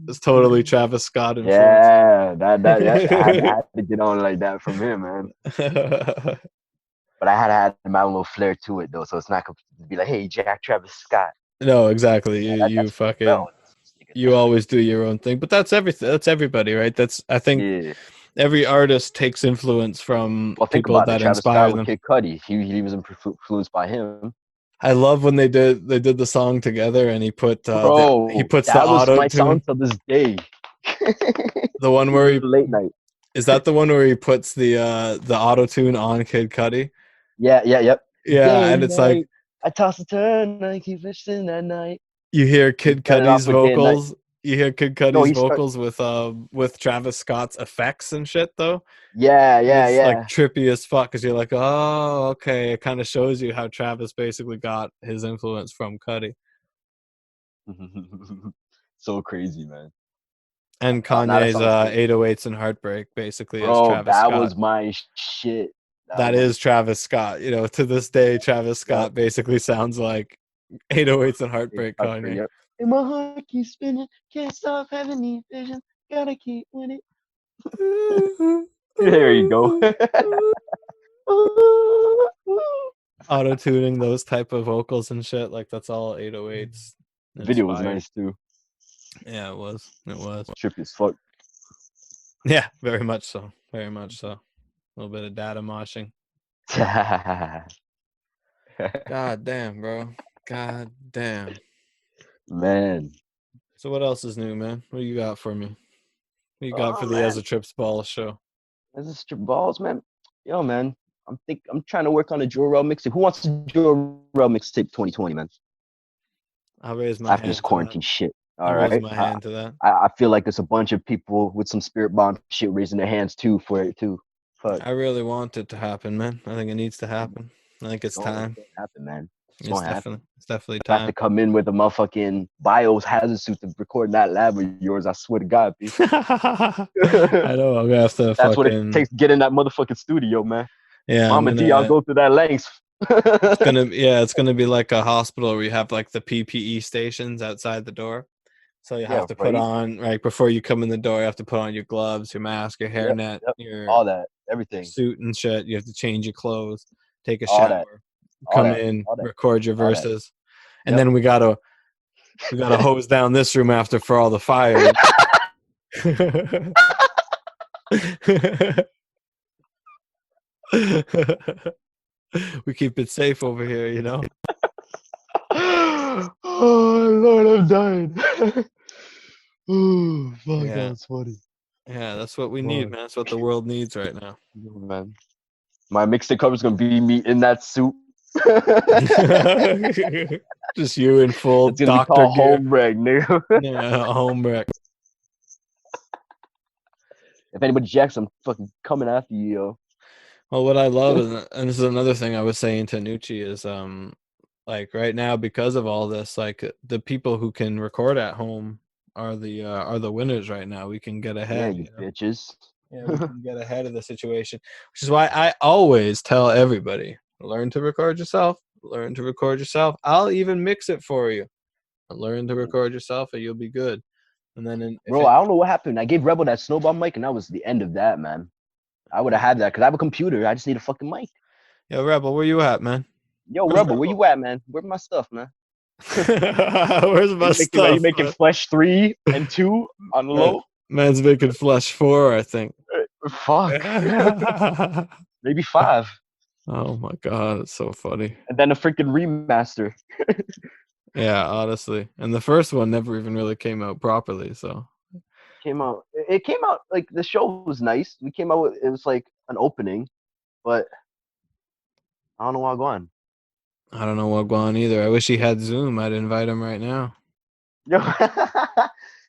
is totally Doo-doo-doo. Travis Scott influence. Yeah, that yeah, I had to get on like that from him, man. But I had to add my own little flair to it though, so it's not gonna be like, hey, Jack Travis Scott. No, exactly. You That's Pharrell. fucking This nigga's you different. always do your own thing, but that's everything. That's everybody, right? That's I think Yeah. every artist takes influence from Well, think people about it. that Travis Scott inspire with them. Kid Cudi. He was influenced by him. I love when they did the song together, and he Bro, puts the that was auto my song tune. till this day. The one where Even he for late night. is that the one where he puts the auto tune on Kid Cudi. Yeah, yeah, yep. Yeah, Day and and it's like night. I toss and turn. I keep fishing at night. you hear He Kid started off Cudi's with day and night. vocals. You hear Kid No, Cudi's he start. vocals with Travis Scott's effects and shit though. Yeah, And yeah, it's like yeah. trippy as fuck because you're like, oh, okay. It kind of shows you how Travis basically got his influence from Cudi. So crazy, man. And Not a Kanye's song is crazy. 808s and Heartbreak basically as Bro, Travis that Scott. was my shit. That That was is Travis Scott. You know, to this day, Travis yep. Scott basically sounds like 808s and Heartbreak Kanye. Yep. And my heart keeps spinning, can't stop having these visions, gotta keep winning. There you go. Auto tuning those type of vocals and shit, like that's all 808s The video was inspired. nice too. Yeah, it was. It was. Trippy as fuck. Yeah, very much so. Very much so. A little bit of data moshing. God damn, bro. God damn. Man. So what else is new, man? What you got for me? What you got Oh for the man. Ezza Trips Ball show? This is strip balls, man. Yo, man. I'm trying to work on a Jo-Rel mixtape. Who wants a Jo-Rel mixtape 2020, man? I'll raise my After this hand to that. quarantine shit. All I'll raise right. my hand to that. I feel like there's a bunch of people with some spirit bomb shit raising their hands too for it too. Fuck. I really want it to happen, man. I think it needs to happen. I think it's No, time. it's gonna happen, man. It's It's gonna happen. definitely I have to time. come in with a motherfucking BIOS hazard suit to record that lab of yours. I swear to God, B. I know I'm gonna have to That's what it fucking takes to get in that motherfucking studio, man. yeah. Mama D, I'll go through that length. It's gonna be like a hospital where you have like the PPE stations outside the door. So you have Yeah, to put right. on right before you come in the door. You have to put on your gloves, your mask, your Yep, hairnet, yep. your All that, everything, suit and shit. You have to change your clothes, take a all that, shower, all come that, in, all that, record your all that. verses, and Yep. then we gotta hose down this room after for all the fires. We keep it safe over here, you know. Oh Lord, I'm dying. Oh fuck, that Yeah, was funny. yeah, that's what we need, Fuck. man. That's what the world needs right now. Yo, man. My mixtape cover is gonna be me in that suit. Just you in full It's gonna be doctor called gear. home wreck, nigga. Yeah, home wreck. If anybody jacks, I'm fucking coming after you, yo. Well, what I love is, and this is another thing I was saying to Nucci is, like right now because of all this, like the people who can record at home are the winners right now. We can get Yeah, ahead, you you know? bitches. Yeah, we can get ahead of the situation, which is why I always tell everybody: learn to record yourself. Learn to record yourself. I'll even mix it for you. Learn to record yourself, and you'll be good. And then, if Bro, I it, don't know what happened. I gave Rebel that snowball mic, and that was the end of that, man. I would have had that because I have a computer. I just need a fucking mic. yo, Rebel, where you at, man? Yo, Where's Rebel, where you at, man? Where's my stuff, man? Where's my Are you stuff? making Flesh 3 and 2 on the low? Man's making Flesh 4, I think. Fuck. Maybe 5. Oh my god, it's so funny. And then a freaking remaster. Yeah, honestly. And the first one never even really came out properly, so It came out like the show was nice. We came out with it was like an opening, but I don't know why going. I don't know what going either. I wish he had Zoom. I'd invite him right now. Yo,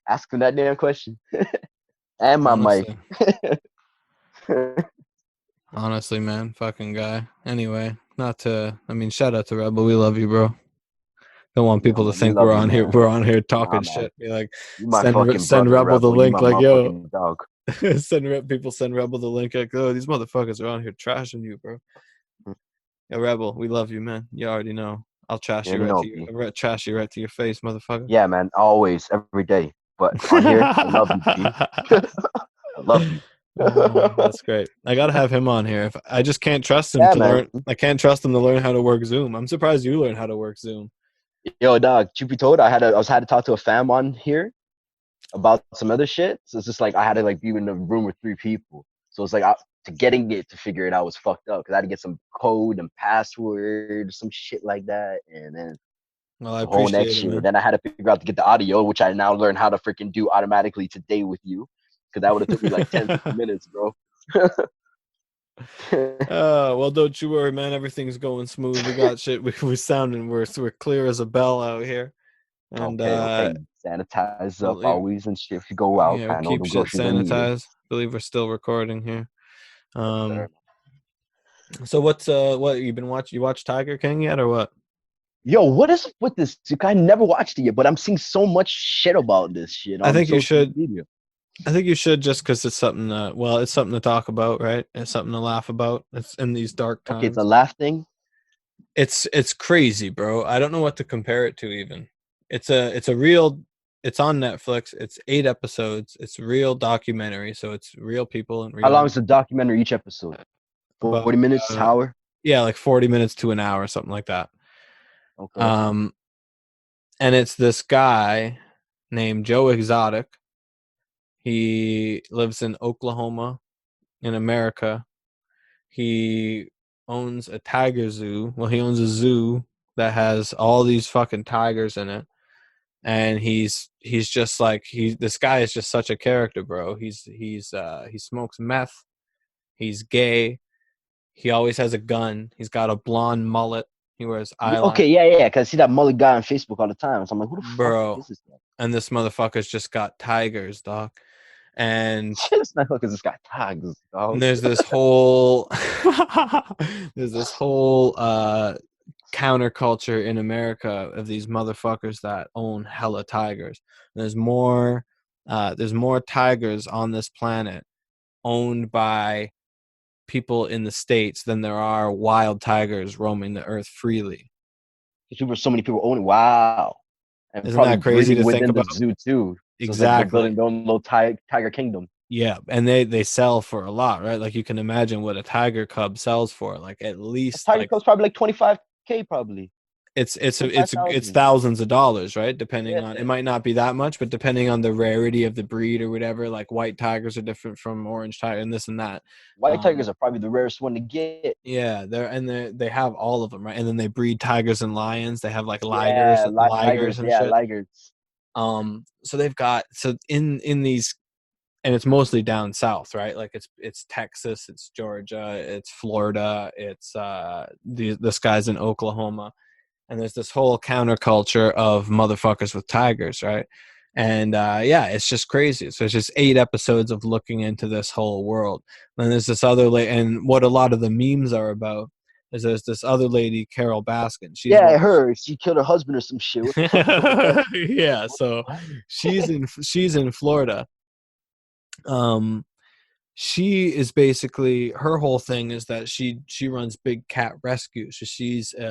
ask him that damn question. And my mic. Honestly, man, fucking guy. Anyway, shout out to Rebel. We love you, bro. Don't want people to think we're on here. We're on here talking shit. Be like, you my fucking send brother, Rebel the link. You my Like, yo, dog. send Rebel the link. Like, oh, these motherfuckers are on here trashing you, bro. Yeah, Rebel, we love you, man. You already know. I'll trash you right to your face, motherfucker. Yeah, man. Always, every day. But on here, I love you, G. I love you. That's great. I gotta have him on here. If I just can't trust him to learn. I can't trust him to learn how to work Zoom. I'm surprised you learned how to work Zoom. Yo, dog. Truth be told, I had to talk to a fam on here about some other shit. So it's just like I had to like be in a room with 3 people. So it's like getting it to figure it out was fucked up because I had to get some code and password, some shit like that, and then I appreciate it, man. Then I had to figure out to get the audio, which I now learned how to freaking do automatically today with you, because that would have took me like 10 minutes, bro. Well, don't you worry, man. Everything's going smooth. We got shit. We're sounding. We're clear as a bell out here. And okay. Sanitize up always and shit. If you go out, yeah, keep shit sanitized. Believe we're still recording here. So what you've been watching? You watched Tiger King yet, or what? Yo, what is with this? I never watched it yet, but I'm seeing so much shit about this shit. I think you should. I think you should just because it's something. It's something to talk about, right? It's something to laugh about. It's in these dark times. Okay, it's a laugh thing. It's crazy, bro. I don't know what to compare it to even. It's a real. It's on Netflix. It's 8 episodes. It's real documentary, so it's real people and real. How long is the documentary each episode? 40 minutes, hour? Yeah, like 40 minutes to an hour, something like that. Okay. And it's this guy named Joe Exotic. He lives in Oklahoma, in America. He owns a tiger zoo. Well, he owns a zoo that has all these fucking tigers in it. And he's just like this guy is just such a character, bro. He smokes meth. He's gay. He always has a gun. He's got a blonde mullet. He wears eyeliner. Okay, yeah, because I see that mullet guy on Facebook all the time. So I'm like, who the fuck is this guy? And this motherfucker's just got tigers, dog. And this motherfucker's just got tigers, dog. And there's this whole counterculture in America of these motherfuckers that own hella tigers. And there's more tigers on this planet owned by people in the States than there are wild tigers roaming the earth freely. So many people own it. Wow. And isn't that crazy to think about? The zoo too. So exactly. Like building their own little tiger kingdom. Yeah, and they sell for a lot, right? Like you can imagine what a tiger cub sells for, like at least. A tiger cub's probably like $25K, probably. It's thousands of dollars, right? Depending on, it might not be that much, but depending on the rarity of the breed or whatever, like white tigers are different from orange tiger and this and that. White tigers are probably the rarest one to get. Yeah, they have all of them, right? And then they breed tigers and lions. They have like ligers and shit. Ligers. So they've got in these, and it's mostly down south, right? Like it's Texas, it's Georgia, it's Florida, it's this guy's in Oklahoma. And there's this whole counterculture of motherfuckers with tigers, right? And it's just crazy. So it's just 8 episodes of looking into this whole world. And there's this other and what a lot of the memes are about is there's this other lady, Carol Baskin. I heard she killed her husband or some shit. Yeah, so she's in Florida. She is basically, her whole thing is that she runs big cat rescues. So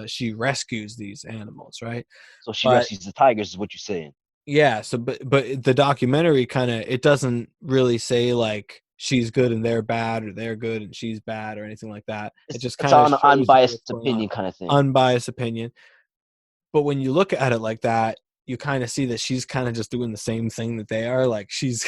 she rescues these animals, right? So she rescues the tigers, is what you're saying. Yeah. So, but the documentary it doesn't really say like she's good and they're bad, or they're good and she's bad, or anything like that. It just kind of an unbiased opinion kind of thing. Unbiased opinion. But when you look at it like that, you kind of see that she's kind of just doing the same thing that they are. Like she's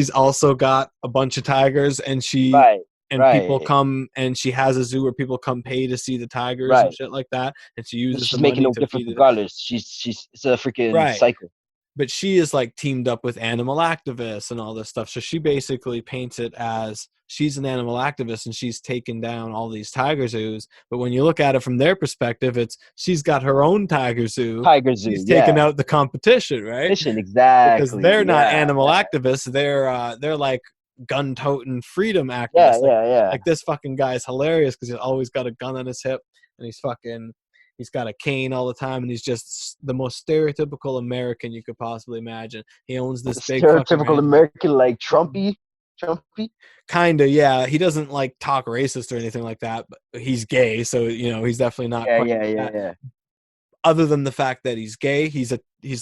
also got a bunch of tigers, and people come, and she has a zoo where people come pay to see the tigers and shit like that. And she uses she's making no difference regardless. She's it's a freaking cycle. but she is like teamed up with animal activists and all this stuff. So she basically paints it as she's an animal activist and she's taken down all these tiger zoos. But when you look at it from their perspective, it's she's got her own tiger zoo. Tiger Zoo, She's taken yeah. out the competition, right? Mission, Because exactly. they're not Yeah. animal activists. They're like gun-toting freedom Yeah, activists. yeah. Like this fucking guy is hilarious because he's always got a gun on his hip and he's got a cane all the time, and he's just the most stereotypical American you could possibly imagine. He owns this big fucking Stereotypical ranch. American, like Trumpy. Kinda, yeah. He doesn't like talk racist or anything like that, but he's gay, so he's definitely not Yeah, quite yeah, like yeah, that. yeah. Other than the fact that he's gay, he's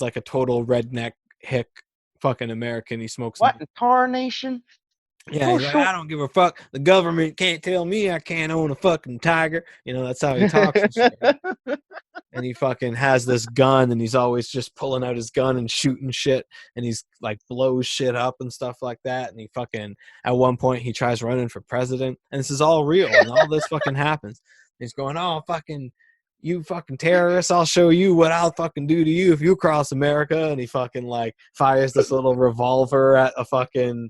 like a total redneck hick fucking American. He smokes What in tarnation? Yeah, he's like, I don't give a fuck. The government can't tell me I can't own a fucking tiger. That's how he talks and shit. And he fucking has this gun, and he's always just pulling out his gun and shooting shit, and he's like blows shit up and stuff like that. And he fucking at one point he tries running for president, and this is all real, and all this fucking happens. He's going, oh fucking you fucking terrorists, I'll show you what I'll fucking do to you if you cross America. And he fucking like fires this little revolver at a fucking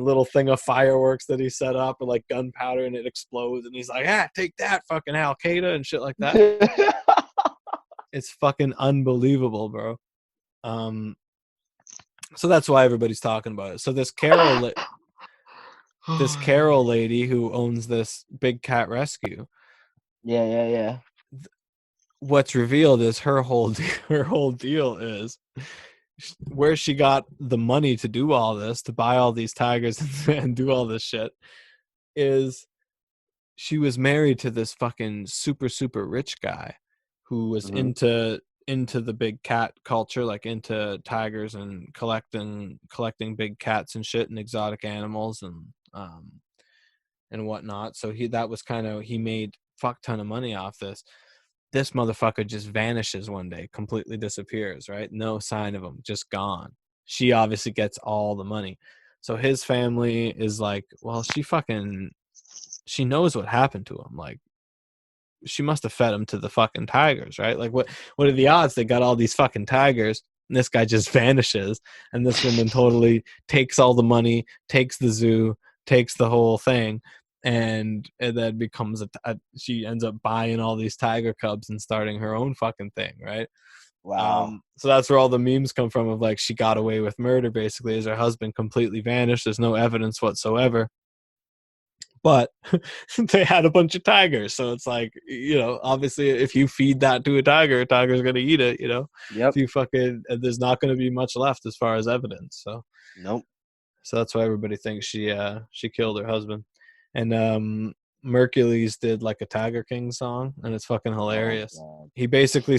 little thing of fireworks that he set up and like gunpowder, and it explodes, and he's like, take that, fucking Al Qaeda and shit like that. It's fucking unbelievable, bro. So that's why everybody's talking about it. So this Carol lady who owns this big cat rescue, Yeah. what's revealed is her whole deal is where she got the money to do all this, to buy all these tigers and do all this shit, is she was married to this fucking super, super rich guy who was into the big cat culture, like into tigers and collecting big cats and shit and exotic animals and whatnot. So he made fuck ton of money off this. This motherfucker just vanishes one day, completely disappears, right? No sign of him, just gone. She obviously gets all the money. So his family is like, well, she knows what happened to him. Like, she must have fed him to the fucking tigers, right? Like, what are the odds they got all these fucking tigers and this guy just vanishes, and this woman totally takes all the money, takes the zoo, takes the whole thing, and then becomes she ends up buying all these tiger cubs and starting her own fucking thing, right? Wow. So that's where all the memes come from of like she got away with murder, basically, as her husband completely vanished. There's no evidence whatsoever. But they had a bunch of tigers, so it's like, obviously, if you feed that to a tiger's gonna eat it. Yep. If you there's not gonna be much left as far as evidence. So Nope. So that's why everybody thinks she killed her husband. And Mercules did like a Tiger King song, and it's fucking hilarious. Oh, he basically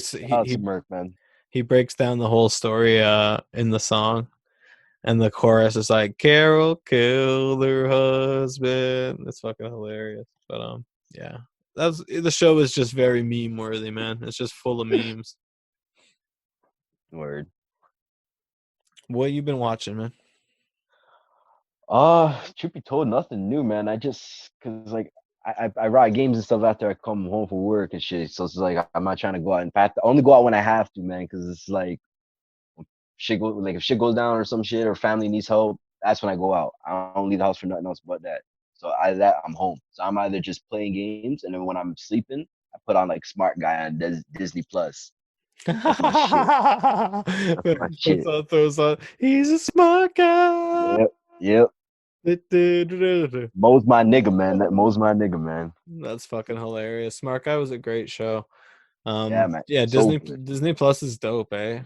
he breaks down the whole story in the song. And the chorus is like, Carol killed her husband. It's fucking hilarious. But yeah. The show is just very meme worthy, man. It's just full of memes. Word. What you been watching, man? Truth be told, nothing new, man. Cause like I ride games and stuff after I come home from work and shit. So it's like I'm not trying to go out and pack. I only go out when I have to, man. Cause it's like if shit goes down or some shit or family needs help, that's when I go out. I don't leave the house for nothing else but that. So I'm home. So I'm either just playing games, and then when I'm sleeping, I put on like Smart Guy on Disney Plus. That's my shit. Throws on, he's a smart guy. Yep. Mo's my nigga, man. That's fucking hilarious. Smart Guy was a great show. Yeah, man. Yeah, Disney Plus is dope, eh?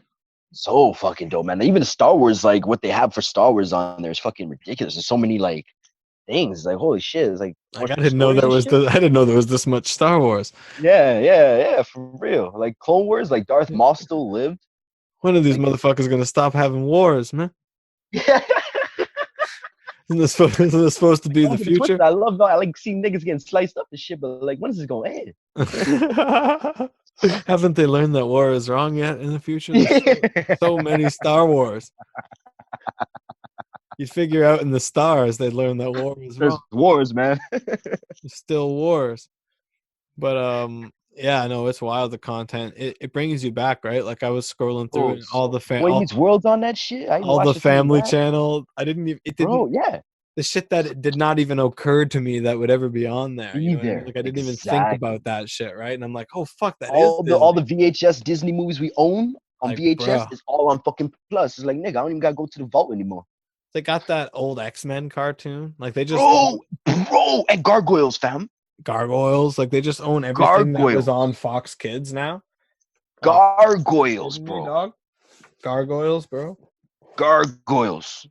So fucking dope, man. Even Star Wars, like what they have for Star Wars on there is fucking ridiculous. There's so many like things. Like holy shit. It's like I didn't know there was this much Star Wars. Yeah, for real. Like Clone Wars, like Darth Maul still lived. When are these motherfuckers gonna stop having wars, man? Yeah. Isn't this supposed to be the future? I like seeing niggas getting sliced up and shit, but like when is this gonna end? Haven't they learned that war is wrong yet in the future? There's so many Star Wars. You'd figure out in the stars they'd learn that war is wrong. There's wars, man. There's still wars. But Yeah, no, it's wild, the content. It brings you back, right? Like I was scrolling through Bro, it, all so the Boy Meets World's on that shit. I even all the watched it seeing Family that. Channel. I didn't even it didn't Bro, yeah. the shit that it did not even occur to me that would ever be on there. You Be know what I mean? there. Like I didn't even think Exactly. about that shit, right? And I'm like, oh fuck, that is All the Disney. VHS Disney movies we own on Like, VHS bro, is all on fucking Plus. It's like, nigga, I don't even gotta go to the vault anymore. they got that old X-Men cartoon. Like they just own Bro, and Gargoyles, fam. Gargoyles. Like they just own everything that was Gargoyles. on Fox Kids now. Like, Gargoyles, kidding me, bro. dog? Gargoyles, bro. Gargoyles.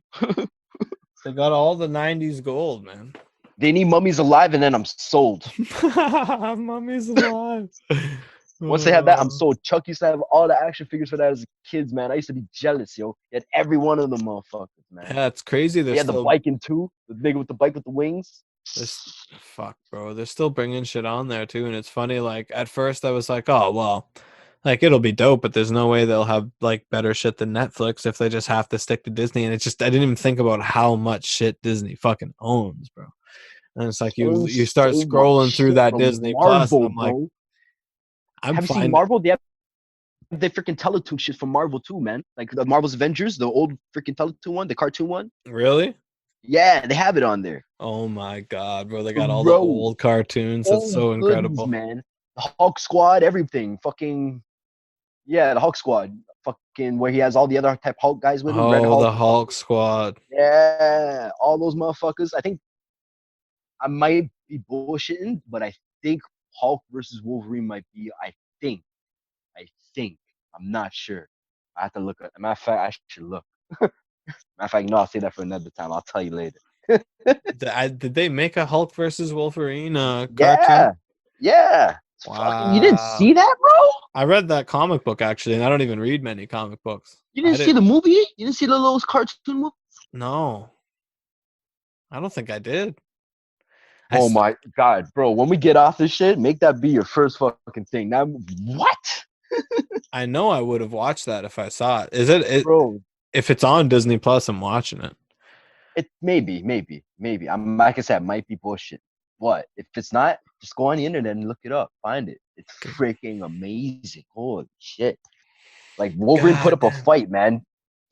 They got all the '90s gold, man. They need Mummies Alive, and then I'm sold. Mummy's alive. Once they have that, I'm sold. Chuck used to have all the action figures for that as kids, man. I used to be jealous, yo. He had every one of them motherfuckers, man. Yeah, it's crazy. He had the bike in two, the nigga with the bike with the wings. Fuck, bro. They're still bringing shit on there too, and it's funny. Like at first, I was like, oh well, like it'll be dope, but there's no way they'll have like better shit than Netflix if they just have to stick to Disney. And it's just I didn't even think about how much shit Disney fucking owns, bro. And it's like you start So much scrolling through shit that from Disney Plus, and Marvel, I'm like, bro. I'm Have you seen fine. Marvel? They freaking Teletoon shit from Marvel too, man. Like the Marvel's Avengers, the old freaking Teletoon one, the cartoon one. Really? Yeah, they have it on there. Oh my god, bro! They got all the Bro, old cartoons. That's old so goodies, incredible. man. The Hulk Squad, everything. Fucking yeah, the Hulk Squad. Fucking where he has all the other type Hulk guys with him. Red Oh, Hulk. the Hulk Squad. Yeah, all those motherfuckers. I think I might be bullshitting, but I think Hulk versus Wolverine might be. Think. I think. I'm not sure. I have to look at. Matter of fact, I should look. Matter of fact, no, I'll say that for another time. I'll tell you later. Did they make a Hulk versus Wolverine cartoon? Yeah, yeah. It's fucking. You didn't Wow. see that, bro? I read that comic book actually, and I don't even read many comic books. You I didn't see didn't. the movie? You didn't see the little cartoon movie? No, I don't think I did. Oh my god, bro! When we get off this shit, make that be your first fucking thing. Now, what, I know I would have watched that if I saw it. Is it? bro? If it's on Disney Plus, I'm watching it. It maybe. I'm like I said, it might be bullshit. What if it's not? Just go on the internet and look it up. Find it. It's freaking amazing. Holy shit! Like Wolverine put God up a damn. fight, man.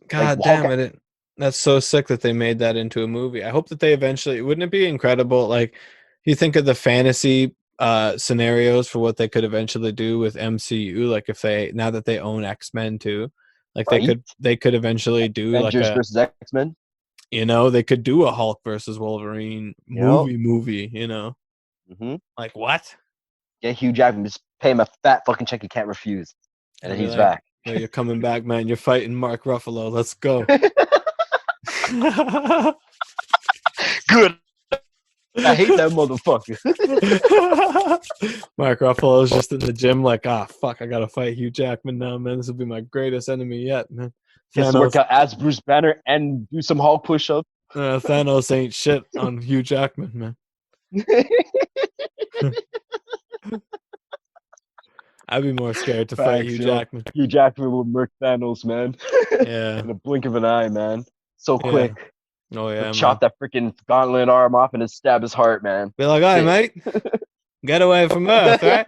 Like God Hulk. damn it. That's so sick that they made that into a movie. I hope that they eventually, wouldn't it be incredible? Like, you think of the fantasy scenarios for what they could eventually do with MCU, like if they, now that they own X-Men too, like Right? they could eventually do like Avengers a, versus X-Men. they could do a Hulk versus Wolverine Yep. movie, you know? Mm-hmm. Like what? Get Hugh Jackman. Just pay him a fat fucking check he can't refuse, and I'd then be he's like, back. "No, you're coming back, man. You're fighting Mark Ruffalo. Let's go." Good. I hate that motherfucker. Mark Ruffalo's just in the gym, like, fuck, I gotta fight Hugh Jackman now, man. This will be my greatest enemy yet, man. He has to work out as Bruce Banner and do some Hulk push-ups. Thanos ain't shit on Hugh Jackman, man. I'd be more scared to fight Facts, Hugh yo. Jackman. Hugh Jackman will murk Thanos, man. Yeah, In a blink of an eye, man. So yeah. quick. Oh yeah, He'll man. chop that freaking gauntlet arm off and then stab his heart, man. Be like, "Hey, mate, get away from Earth, right?"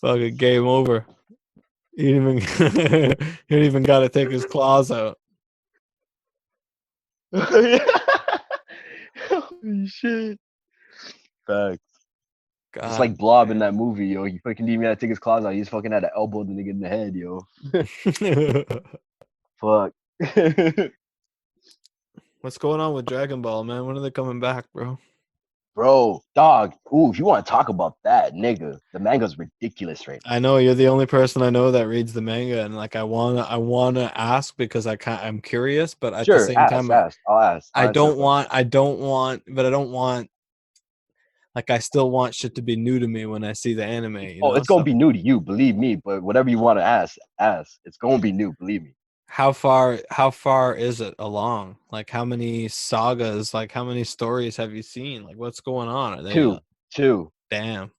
Fucking game over. He didn't even, he didn't even got to take his claws out. Holy shit. Facts. God. Just like Blob in that movie, yo. He fucking didn't even have to take his claws out. He's fucking had an elbow the nigga in the head, yo. Fuck. What's going on with Dragon Ball, man? When are they coming back, bro? Bro, dog. Ooh, if you want to talk about that, nigga, the manga's ridiculous right now. I know you're the only person I know that reads the manga, and like I wanna ask because I'm curious, but at the same time, I'll ask. I don't want, but I don't want. Like I still want shit to be new to me when I see the anime. You know? It's gonna be new to you, believe me. But whatever you want to ask. It's gonna be new, believe me. How far is it along? Like how many sagas, like how many stories have you seen? Like what's going on? Are they Two. Damn.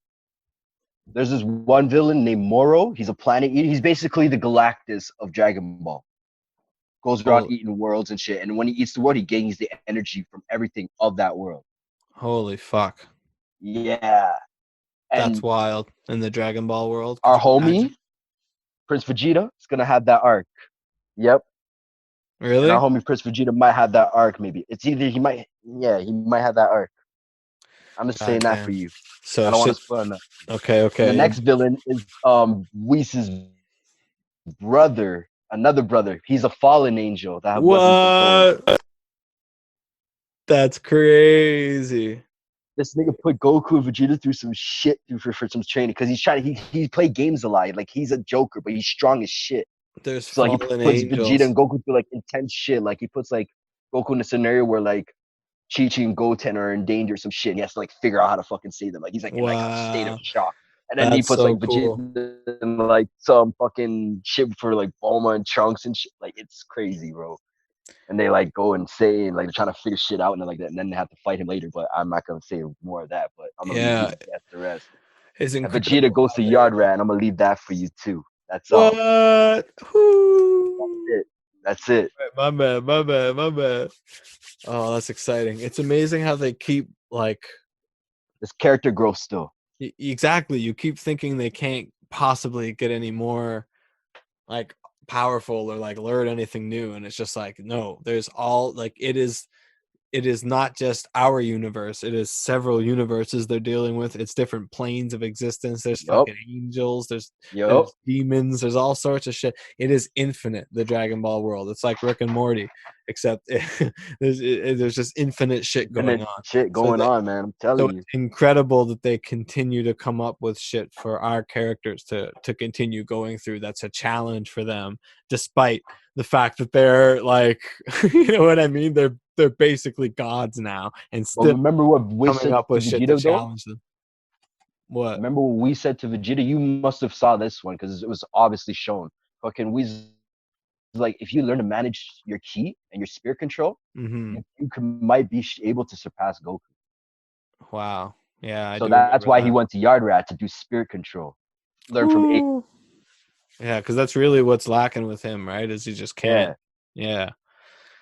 There's this one villain named Moro. He's a planet eater. He's basically the Galactus of Dragon Ball. goes around eating worlds and shit. And when he eats the world, he gains the energy from everything of that world. Holy fuck. Yeah. That's And wild in the Dragon Ball world. Could our you homie, imagine? Prince Vegeta, is going to have that arc. Yep. And our Really? homie Prince Vegeta might have that arc, maybe. It's either he might have that arc. I'm just saying God that for damn. you. I So don't want shit. to spoil that. Okay, And the okay. next villain is Whis' brother, another brother. He's a fallen angel that wasn't controlled. What? That's crazy. This nigga put Goku and Vegeta through some shit for some training because he's trying. He played games a lot. Like he's a joker, but he's strong as shit. There's So like he fallen puts Vegeta angels. and Goku through like intense shit. Like he puts like Goku in a scenario where like Chi-Chi and Goten are in danger or some shit. And he has to like figure out how to fucking save them. Like he's like in like a state of Wow. shock. And then he That's puts like so cool. Vegeta in like some fucking shit for like Bulma and Trunks and shit. Like it's crazy, bro. And they like go insane, like they're trying to figure shit out and like that, and then they have to fight him later. But I'm not gonna say more of that. But I'm gonna leave you Yeah. to guess the rest. It's And Vegeta incredible goes how to they. Yard Rat, I'm gonna leave that for you too. That's all. What? That's Whoo. it. That's it. My bad, my bad, my bad. Oh, that's exciting. It's amazing how they keep like This character growth still. exactly. You keep thinking they can't possibly get any more like powerful or like learn anything new, and it's just like no, there's all like it is not just our universe. It is several universes they're dealing with. It's different planes of existence. There's Yup. fucking angels. There's Yup. demons. There's all sorts of shit. It is infinite, the Dragon Ball world. It's like Rick and Morty, except there's just infinite shit going Infinite on. shit So going on, man. I'm so telling it's you. incredible that they continue to come up with shit for our characters to continue going through. That's a challenge for them, despite the fact that they're like, you know what I mean? They're basically gods now, and But still remember what we coming said up to with shit to Vegeta though? challenge them. What? Remember what we said to Vegeta? You must have saw this one because it was obviously shown. Fucking we like if you learn to manage your ki and your spirit control, Mm-hmm. might be able to surpass Goku. Wow. Yeah, I So do that's remember why he that. went to Yard Rat to do spirit control. Learn from eight. Ooh. Yeah, because that's really what's lacking with him, right? Is he just can't. Yeah. Yeah.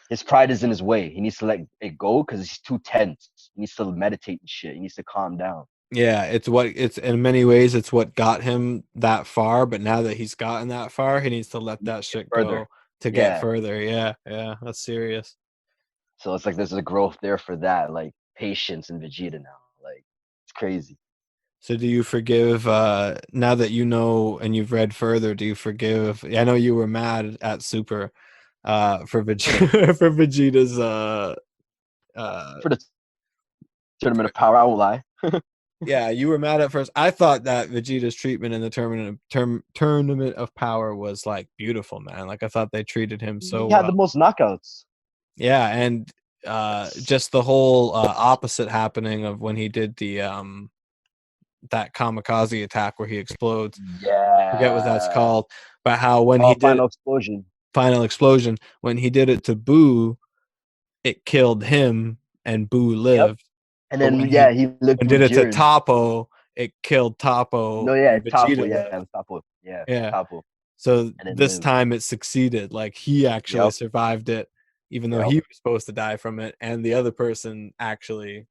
His pride is in his way. He needs to let it go because he's too tense. He needs to meditate and shit. He needs to calm down. Yeah, it's in many ways it's what got him that far, but now that he's gotten that far, he needs to let that shit Further. go to get Yeah. further. Yeah, that's serious. So it's like there's a growth there for that, like patience in Vegeta now. Like it's crazy. So do you forgive now that you know and you've read further, do you forgive I know you were mad at Super for for Vegeta's For the tournament of power, I won't lie. yeah, you were mad at first. I thought that Vegeta's treatment in the tournament of power was like beautiful, man. Like I thought they treated him so He had well. the most knockouts. Yeah, and just the whole opposite happening of when he did the that kamikaze attack where he explodes. Yeah. Forget what that's called, but how when he did Final explosion. final explosion, when he did it to Boo, it killed him and Boo lived. And But then when he lived when through did it to Jiren. Topo, it killed Topo. No, yeah, and Tapo. Vegeta Yeah, lived. it was Tapo. Yeah, Yeah. Tapo. So And then this lived. time it succeeded. Like he actually Yep. survived it, even though Yep. he was supposed to die from it, and the other person actually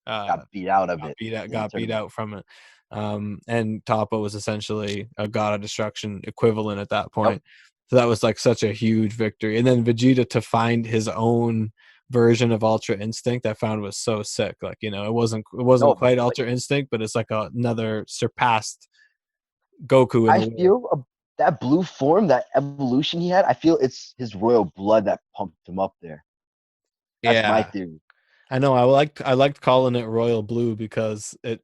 Got beat out of it. got beat out from it. And Toppo was essentially a god of destruction equivalent at that point. Yep. So that was like such a huge victory. And then Vegeta to find his own version of Ultra Instinct, I found was so sick. Like, you know, it wasn't No, quite like, Ultra Instinct, but it's like another surpassed Goku in I the world. feel that blue form, that evolution he had, I feel it's his royal blood that pumped him up there. That's my theory. I know. I liked calling it Royal Blue because it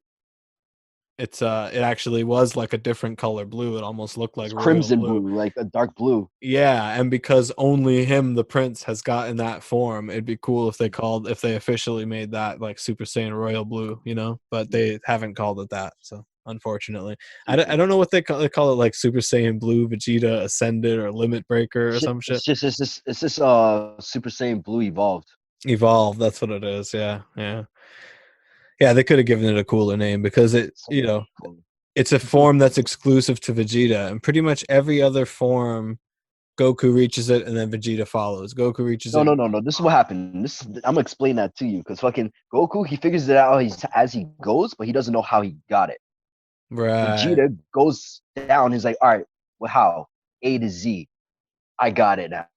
actually was like a different color blue. It almost looked like It's Royal crimson Blue. blue, like a dark blue. Yeah, and because only him, the prince, has gotten that form, it'd be cool if they officially made that like Super Saiyan Royal Blue, you know. But they haven't called it that, so unfortunately, I don't know what they call it, like Super Saiyan Blue Vegeta Ascended or Limit Breaker or some shit. It's just Super Saiyan Blue evolved. Evolved, that's what it is. Yeah. Yeah, they could have given it a cooler name because it's a form that's exclusive to Vegeta, and pretty much every other form Goku reaches it, and then Vegeta follows. Goku reaches No, it. no, no, no. This is what happened. I'm gonna explain that to you because fucking Goku, he figures it out as he goes, but he doesn't know how he got it. Right. Vegeta goes down. He's like, all right, well, how? A to Z. I got it now.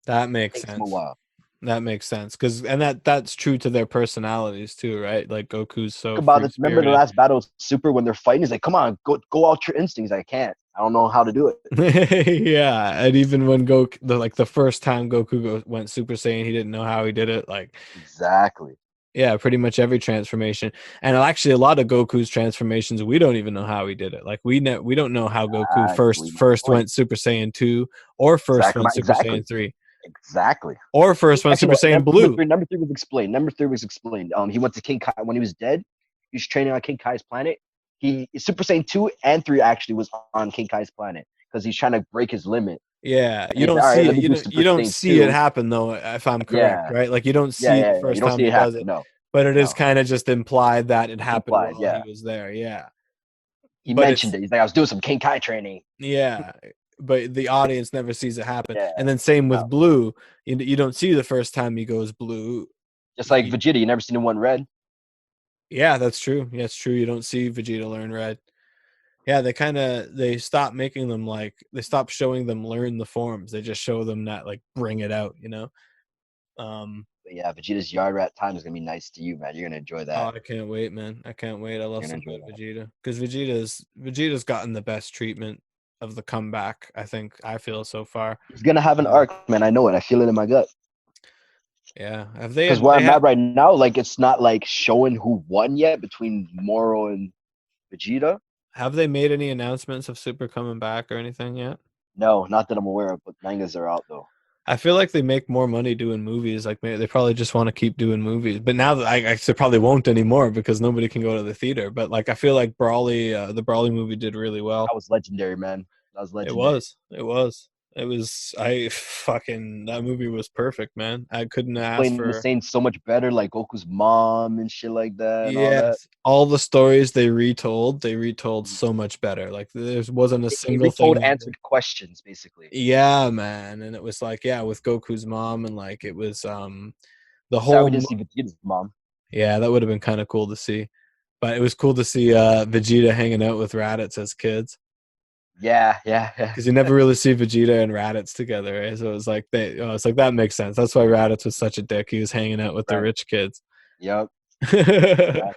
That makes Takes him a sense. while. That makes sense because that's true to their personalities too, right? Like Goku's so Think about free it. Remember the spirited. last battle of Super when they're fighting? He's like, come on, go out your instincts. I can't. I don't know how to do it. Yeah, and even when the first time went Super Saiyan, he didn't know how he did it. Like, Exactly. yeah, pretty much every transformation, and actually a lot of Goku's transformations, we don't even know how he did it. Like, we don't know how Goku Exactly my first point. went Super Saiyan 2, or first went Super Saiyan 3, Exactly. or first went Actually, Super no. Saiyan Blue. Number three was explained. Number three was explained. He went to King Kai when he was dead. He was training on King Kai's planet. He Super Saiyan 2 and 3 actually was on King Kai's planet because he's trying to break his limit. Yeah, And you he's don't like, all right, see let it. me do Super You don't Saiyan see it 2. happen though, if I'm correct, Yeah. right? Like, you don't Yeah, see the yeah, yeah. You first don't time see he it does happen. it, No, but it is no. kind of just implied that it happened Implied, while he yeah. was there. Yeah, He but mentioned it's it. He's like, I was doing some King Kai training. yeah, but the audience never sees it happen. Yeah. And then same with No. Blue, you don't see the first time he goes blue. Just like Vegeta, you never seen him one red. Yeah, that's true. Yeah, it's true. You don't see Vegeta learn red. Yeah, they stop making them they stop showing them learn the forms. They just show them that bring it out, you know. But yeah, Vegeta's yard rat time is gonna be nice to you, man. You're gonna enjoy Oh, that. I can't wait, man. I can't wait. I love You're gonna some enjoy good that. Vegeta because Vegeta's gotten the best treatment of the comeback, I feel so far. He's gonna have an arc, man. I know it. I feel it in my gut. Yeah. Because where I'm at right now, like it's not like showing who won yet between Moro and Vegeta. Have they made any announcements of Super coming back or anything yet? No, not that I'm aware of, but mangas are out though. I feel like they make more money doing movies. Like, maybe they probably just want to keep doing movies. But now that I they probably won't anymore because nobody can go to the theater. But I feel like the Brawly movie did really well. That was legendary, man. That was It legendary. was. It was. It was. That movie was perfect, man. I couldn't ask Explaining the for. Saints so much better, like Goku's mom and shit like that, and all that. Yes, all the stories they retold so much better. Like, there wasn't a They single retold thing. answered questions, basically. Yeah, man, and it was with Goku's mom, and it was the Sorry, we whole. didn't see Vegeta's mom. Yeah, that would have been kind of cool to see. But it was cool to see Vegeta hanging out with Raditz as kids. Yeah, yeah, yeah. Because you never really see Vegeta and Raditz together, right? So it was it's like that makes sense. That's why Raditz was such a dick. He was hanging out with the Right. rich kids. Yep. Exactly.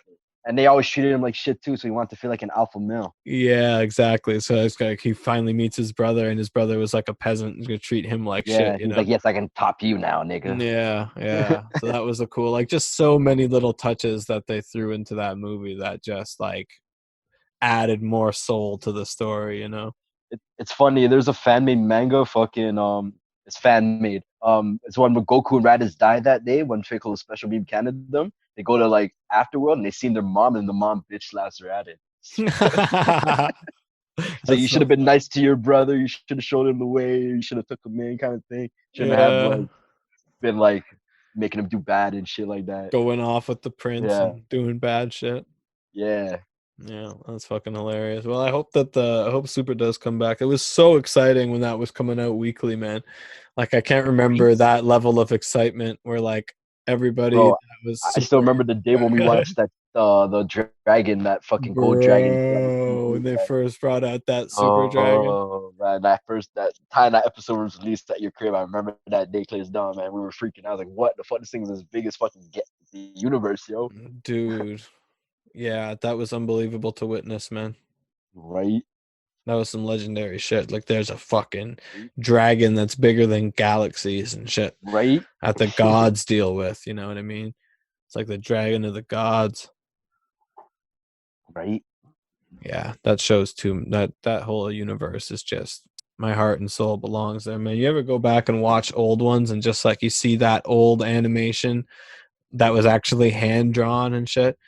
And they always treated him like shit too, so he wanted to feel like an alpha male. Yeah, exactly. So it's he finally meets his brother, and his brother was like a peasant. He's gonna treat him like shit, He's like, yes, I can top you now, nigga. Yeah, yeah. So that was a cool, just so many little touches that they threw into that movie that just added more soul to the story, you know. It's funny. There's a fan made manga. It's fan made. It's one where Goku and Raditz died that day when Piccolo Special Beam cannoned them. They go to Afterworld and they seen their mom, and the mom bitch slaps Raditz. So you should have been nice to your brother. You should have showed him the way. You should have took him in, kind of thing. Shouldn't have been making him do bad and shit like that. Going off with the prince and doing bad shit. Yeah. Yeah, that's fucking hilarious. Well, I hope Super does come back. It was so exciting when that was coming out weekly, man. I can't remember that level of excitement where everybody Bro, that was I still remember the day when we watched that the dragon, that fucking gold dragon. When they first brought out that super dragon. Oh man, that time that episode was released at your crib, I remember that day clear as dawn, man. We were freaking. I was like, "What the fuck? This thing is as big as fucking the universe, yo." Dude, yeah, that was unbelievable to witness, man. Right. That was some legendary shit. There's a fucking dragon that's bigger than galaxies and shit. Right. That the gods deal with. You know what I mean? It's like the dragon of the gods. Right. Yeah, that shows too. That whole universe is just, my heart and soul belongs there, man. You ever go back and watch old ones and just you see that old animation that was actually hand drawn and shit,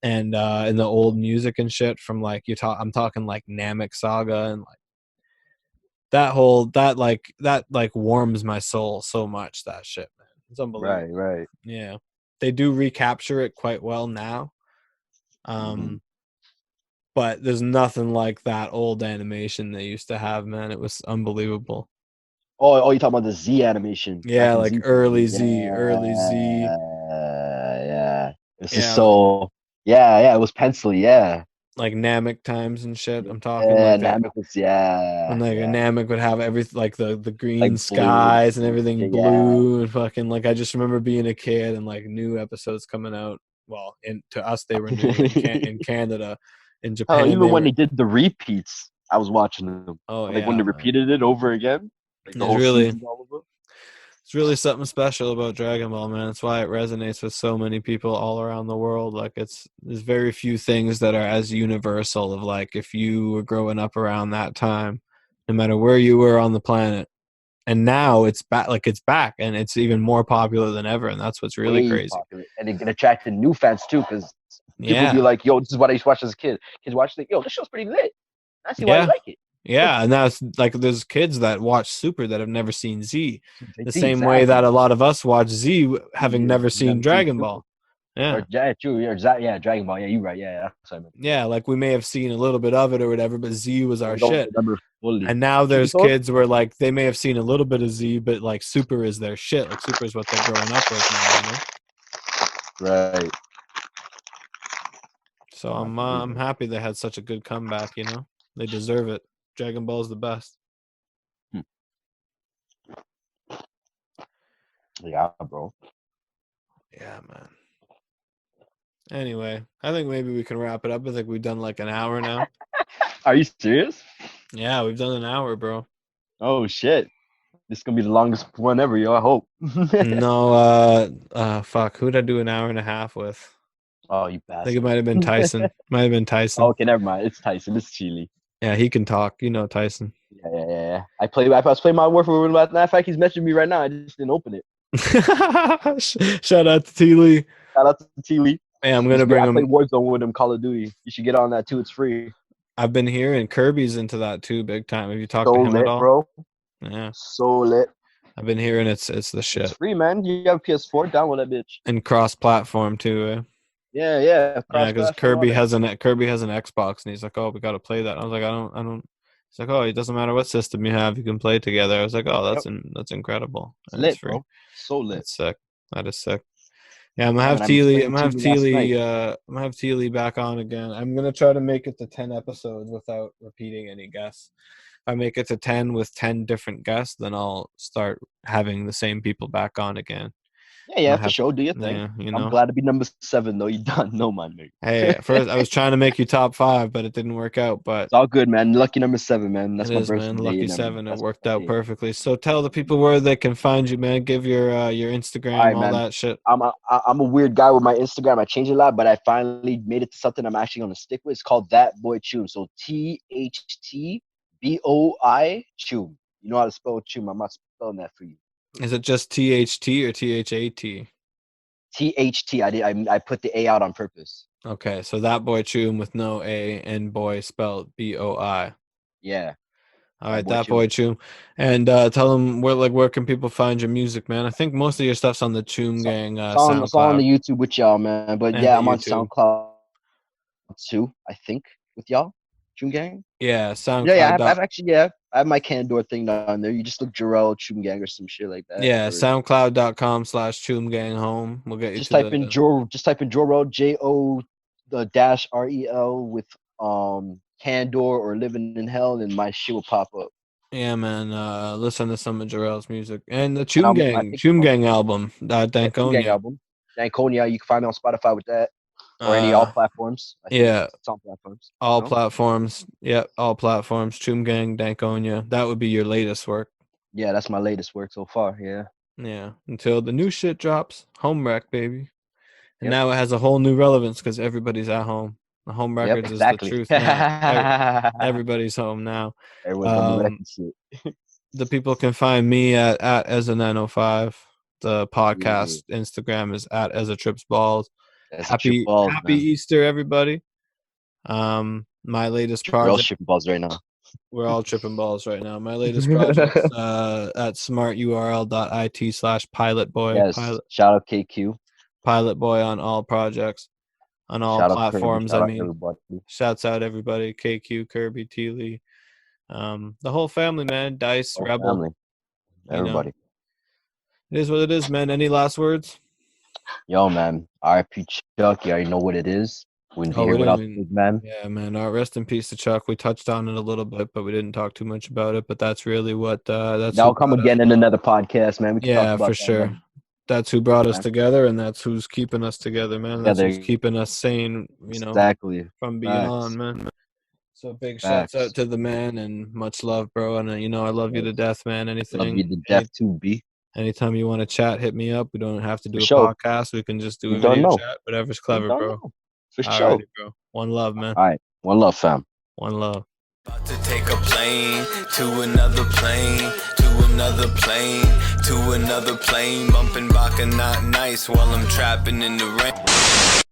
and in the old music and shit from I'm talking Namek Saga, and that warms my soul so much. That shit, man, it's unbelievable. Right. Yeah, they do recapture it quite well now. But there's nothing like that old animation they used to have, man. It was unbelievable. Oh, you talking about the Z animation? Yeah, Back in like Z. early Z, early Z. Yeah. It's just Yeah, so. Yeah. It was pencily. Yeah. like Namek times and shit. I'm talking Yeah. like that. Namek was. When Yeah. like a Yeah. Namek would have everything, like the green Like blue. skies and everything Yeah. blue and fucking like I just remember being a kid and like new episodes coming out. Well, and to us they were new in Canada. In Hell, Japan even they when were. they did the repeats, I was watching them. Oh Like when they yeah, man. repeated it over again, like the There's whole really season, all of them. it's really something special about Dragon Ball, man. That's why it resonates with so many people all around the world. Like there's very few things that are as universal of like if you were growing up around that time, no matter where you were on the planet. And now it's back, like it's back, and it's even more popular than ever, and that's what's really Way crazy. popular, and it can attract the new fans too, because people be Yeah, like, "Yo, this is what I used to watch as a kid." Kids watch it, "Yo, this show's pretty lit. I see why you yeah, like it." yeah. And now it's like there's kids that watch Super that have never seen Z, the same way that Exactly. a lot of us watch Z having never seen Never seen Dragon Super. Ball. Yeah. Or yeah, true. Yeah, Dragon Ball. Yeah, you're right. Yeah, that's what I meant. Yeah, like we may have seen a little bit of it or whatever, but Z was But our we don't shit. remember fully. And now Truth be there's told, kids where like they may have seen a little bit of Z, but like Super is their shit. Like Super is what they're growing up with now, you know. right? So I believe I'm it. happy they had such a good comeback. You know, they deserve it. Dragon Ball's the best. Yeah, bro. Yeah, man. Anyway, I think maybe we can wrap it up. I think we've done like an hour now. Are you serious? Yeah, we've done an hour, bro. Oh shit! This is gonna be the longest one ever, yo. I hope. No, fuck. Who'd I do an hour and a half with? Oh, you I think it bastard. might have been Tyson. Might have been Tyson. Okay, never mind. It's Tyson. It's Chile. Yeah, he can talk. You know Tyson. Yeah. I was playing my Warfare. Matter of fact, he's messaging me right now. I just didn't open it. Shout out to T Lee. Shout out to T Lee. Hey, I'm gonna bring I play him. Warzone with him, Call of Duty. You should get on that too. It's free. I've been hearing Kirby's into that too, big time. Have you talked So to him at lit, all? bro. Yeah, So lit. I've been hearing it's the It's shit free, man. You have a PS4, download that bitch. and cross-platform too. Yeah. Yeah, Cross because platform, all that. Kirby has an Xbox, and he's like, "Oh, we got to play that." I was like, "I don't." He's like, "Oh, it doesn't matter what system you have, you can play together." I was like, "Oh, Yep. that's incredible, It's and it's lit, free. bro. So lit. That's sick. That is sick." Yeah, I'm gonna Yeah, have man, T Lee. playing last night. I'm gonna have T Lee back on again. I'm gonna try to make it to 10 episodes without repeating any guests. If I make it to 10 with 10 different guests, then I'll start having the same people back on again. Yeah, I'll for have, sure. Do your thing. yeah, you I'm know. glad to be number 7 though. You done, no man, mate. Hey, at first I was trying to make you top 5, but it didn't work out. But It's all good, man. Lucky number 7, man. That's it my is, man. birthday. Lucky And 7. It that's worked my out day. perfectly. So tell the people where they can find you, man. Give your All Instagram, right, all man. that shit. I'm a weird guy with my Instagram. I changed it a lot, but I finally made it to something I'm actually gonna stick with. It's called That Boy Chum. So THTBOI Chum. You know how to spell Chum. I'm not spelling that for you. Is it just THT or THAT? THT. I put the A out on purpose. Okay, so That Boy Chum with no A and boy spelled BOI. Yeah. All right, Boy That Chum. Boy Chum. And tell them where can people find your music, man? I think most of your stuff's on the Chum Gang It's all on SoundCloud the YouTube with y'all, man. But and yeah, the I'm on YouTube. SoundCloud too, I think, with y'all. Chum Gang. Yeah, Yeah, SoundCloud. I've actually, I have my Candor thing down there. You just look Jo-Rel Chum Gang or some shit like that. Yeah, Or SoundCloud.com/Chum Gang Home. We'll get you just to type the. in Jo-Rel JO the dash REL with Candor or Living in Hell, and my shit will pop up. Yeah, man. Listen to some of Jarrell's music and the And Chum Gang album. yeah, Chum Gang Dankonia. album. Dankonia, you can find me on Spotify with that. Or any all platforms. I think Yeah, it's on platforms. all You know? platforms. Yep, all platforms. Chum Gang, Dankonia. That would be your latest work. Yeah, that's my latest work so far. Yeah. Yeah, until the new shit drops. Home Wreck, baby. And Yep. now it has a whole new relevance because everybody's at home. The home Yep, records is the exactly. truth now. Everybody's home now. Everyone's on the record shit. The people can find me at Ezza905. The podcast Instagram is at Ezza Trips Balls. That's a trip Happy balls, man. Easter, everybody. My latest We're all project. tripping balls right now. We're all tripping balls right now. My latest project at smarturl.it/pilotboy. Yes. Shout out KQ. Pilot Boy on all projects, on all Shout out Kirby. platforms. Shout I out mean, everybody. shouts out everybody. KQ, Kirby, T Lee, the whole family, man. Dice, Whole Rebel, family. Everybody. It is what it is, man. Any last words? Yo, man. R.I.P. Chuck. You already know what it is. Wouldn't be here without the big man. Yeah, man. Rest in peace to Chuck. We touched on it a little bit, but we didn't talk too much about it. But that's really what That'll come again in another podcast, man. We can talk about for that, sure. man. That's who brought us together, and that's who's keeping us together, man. That's who's keeping us sane, Exactly. from being on, man. So big shouts out to the man, and much love, bro. And I love you to death, man. Anything. Love you to death too, B. Anytime you want to chat, hit me up. We don't have to do a podcast. We can just do a video chat. Whatever's clever, bro. For sure. Alrighty, bro. One love, man. All right. One love, fam. One love. About to take a plane to another plane, to another plane, to another plane, bumping back and not nice while I'm trapping in the rain.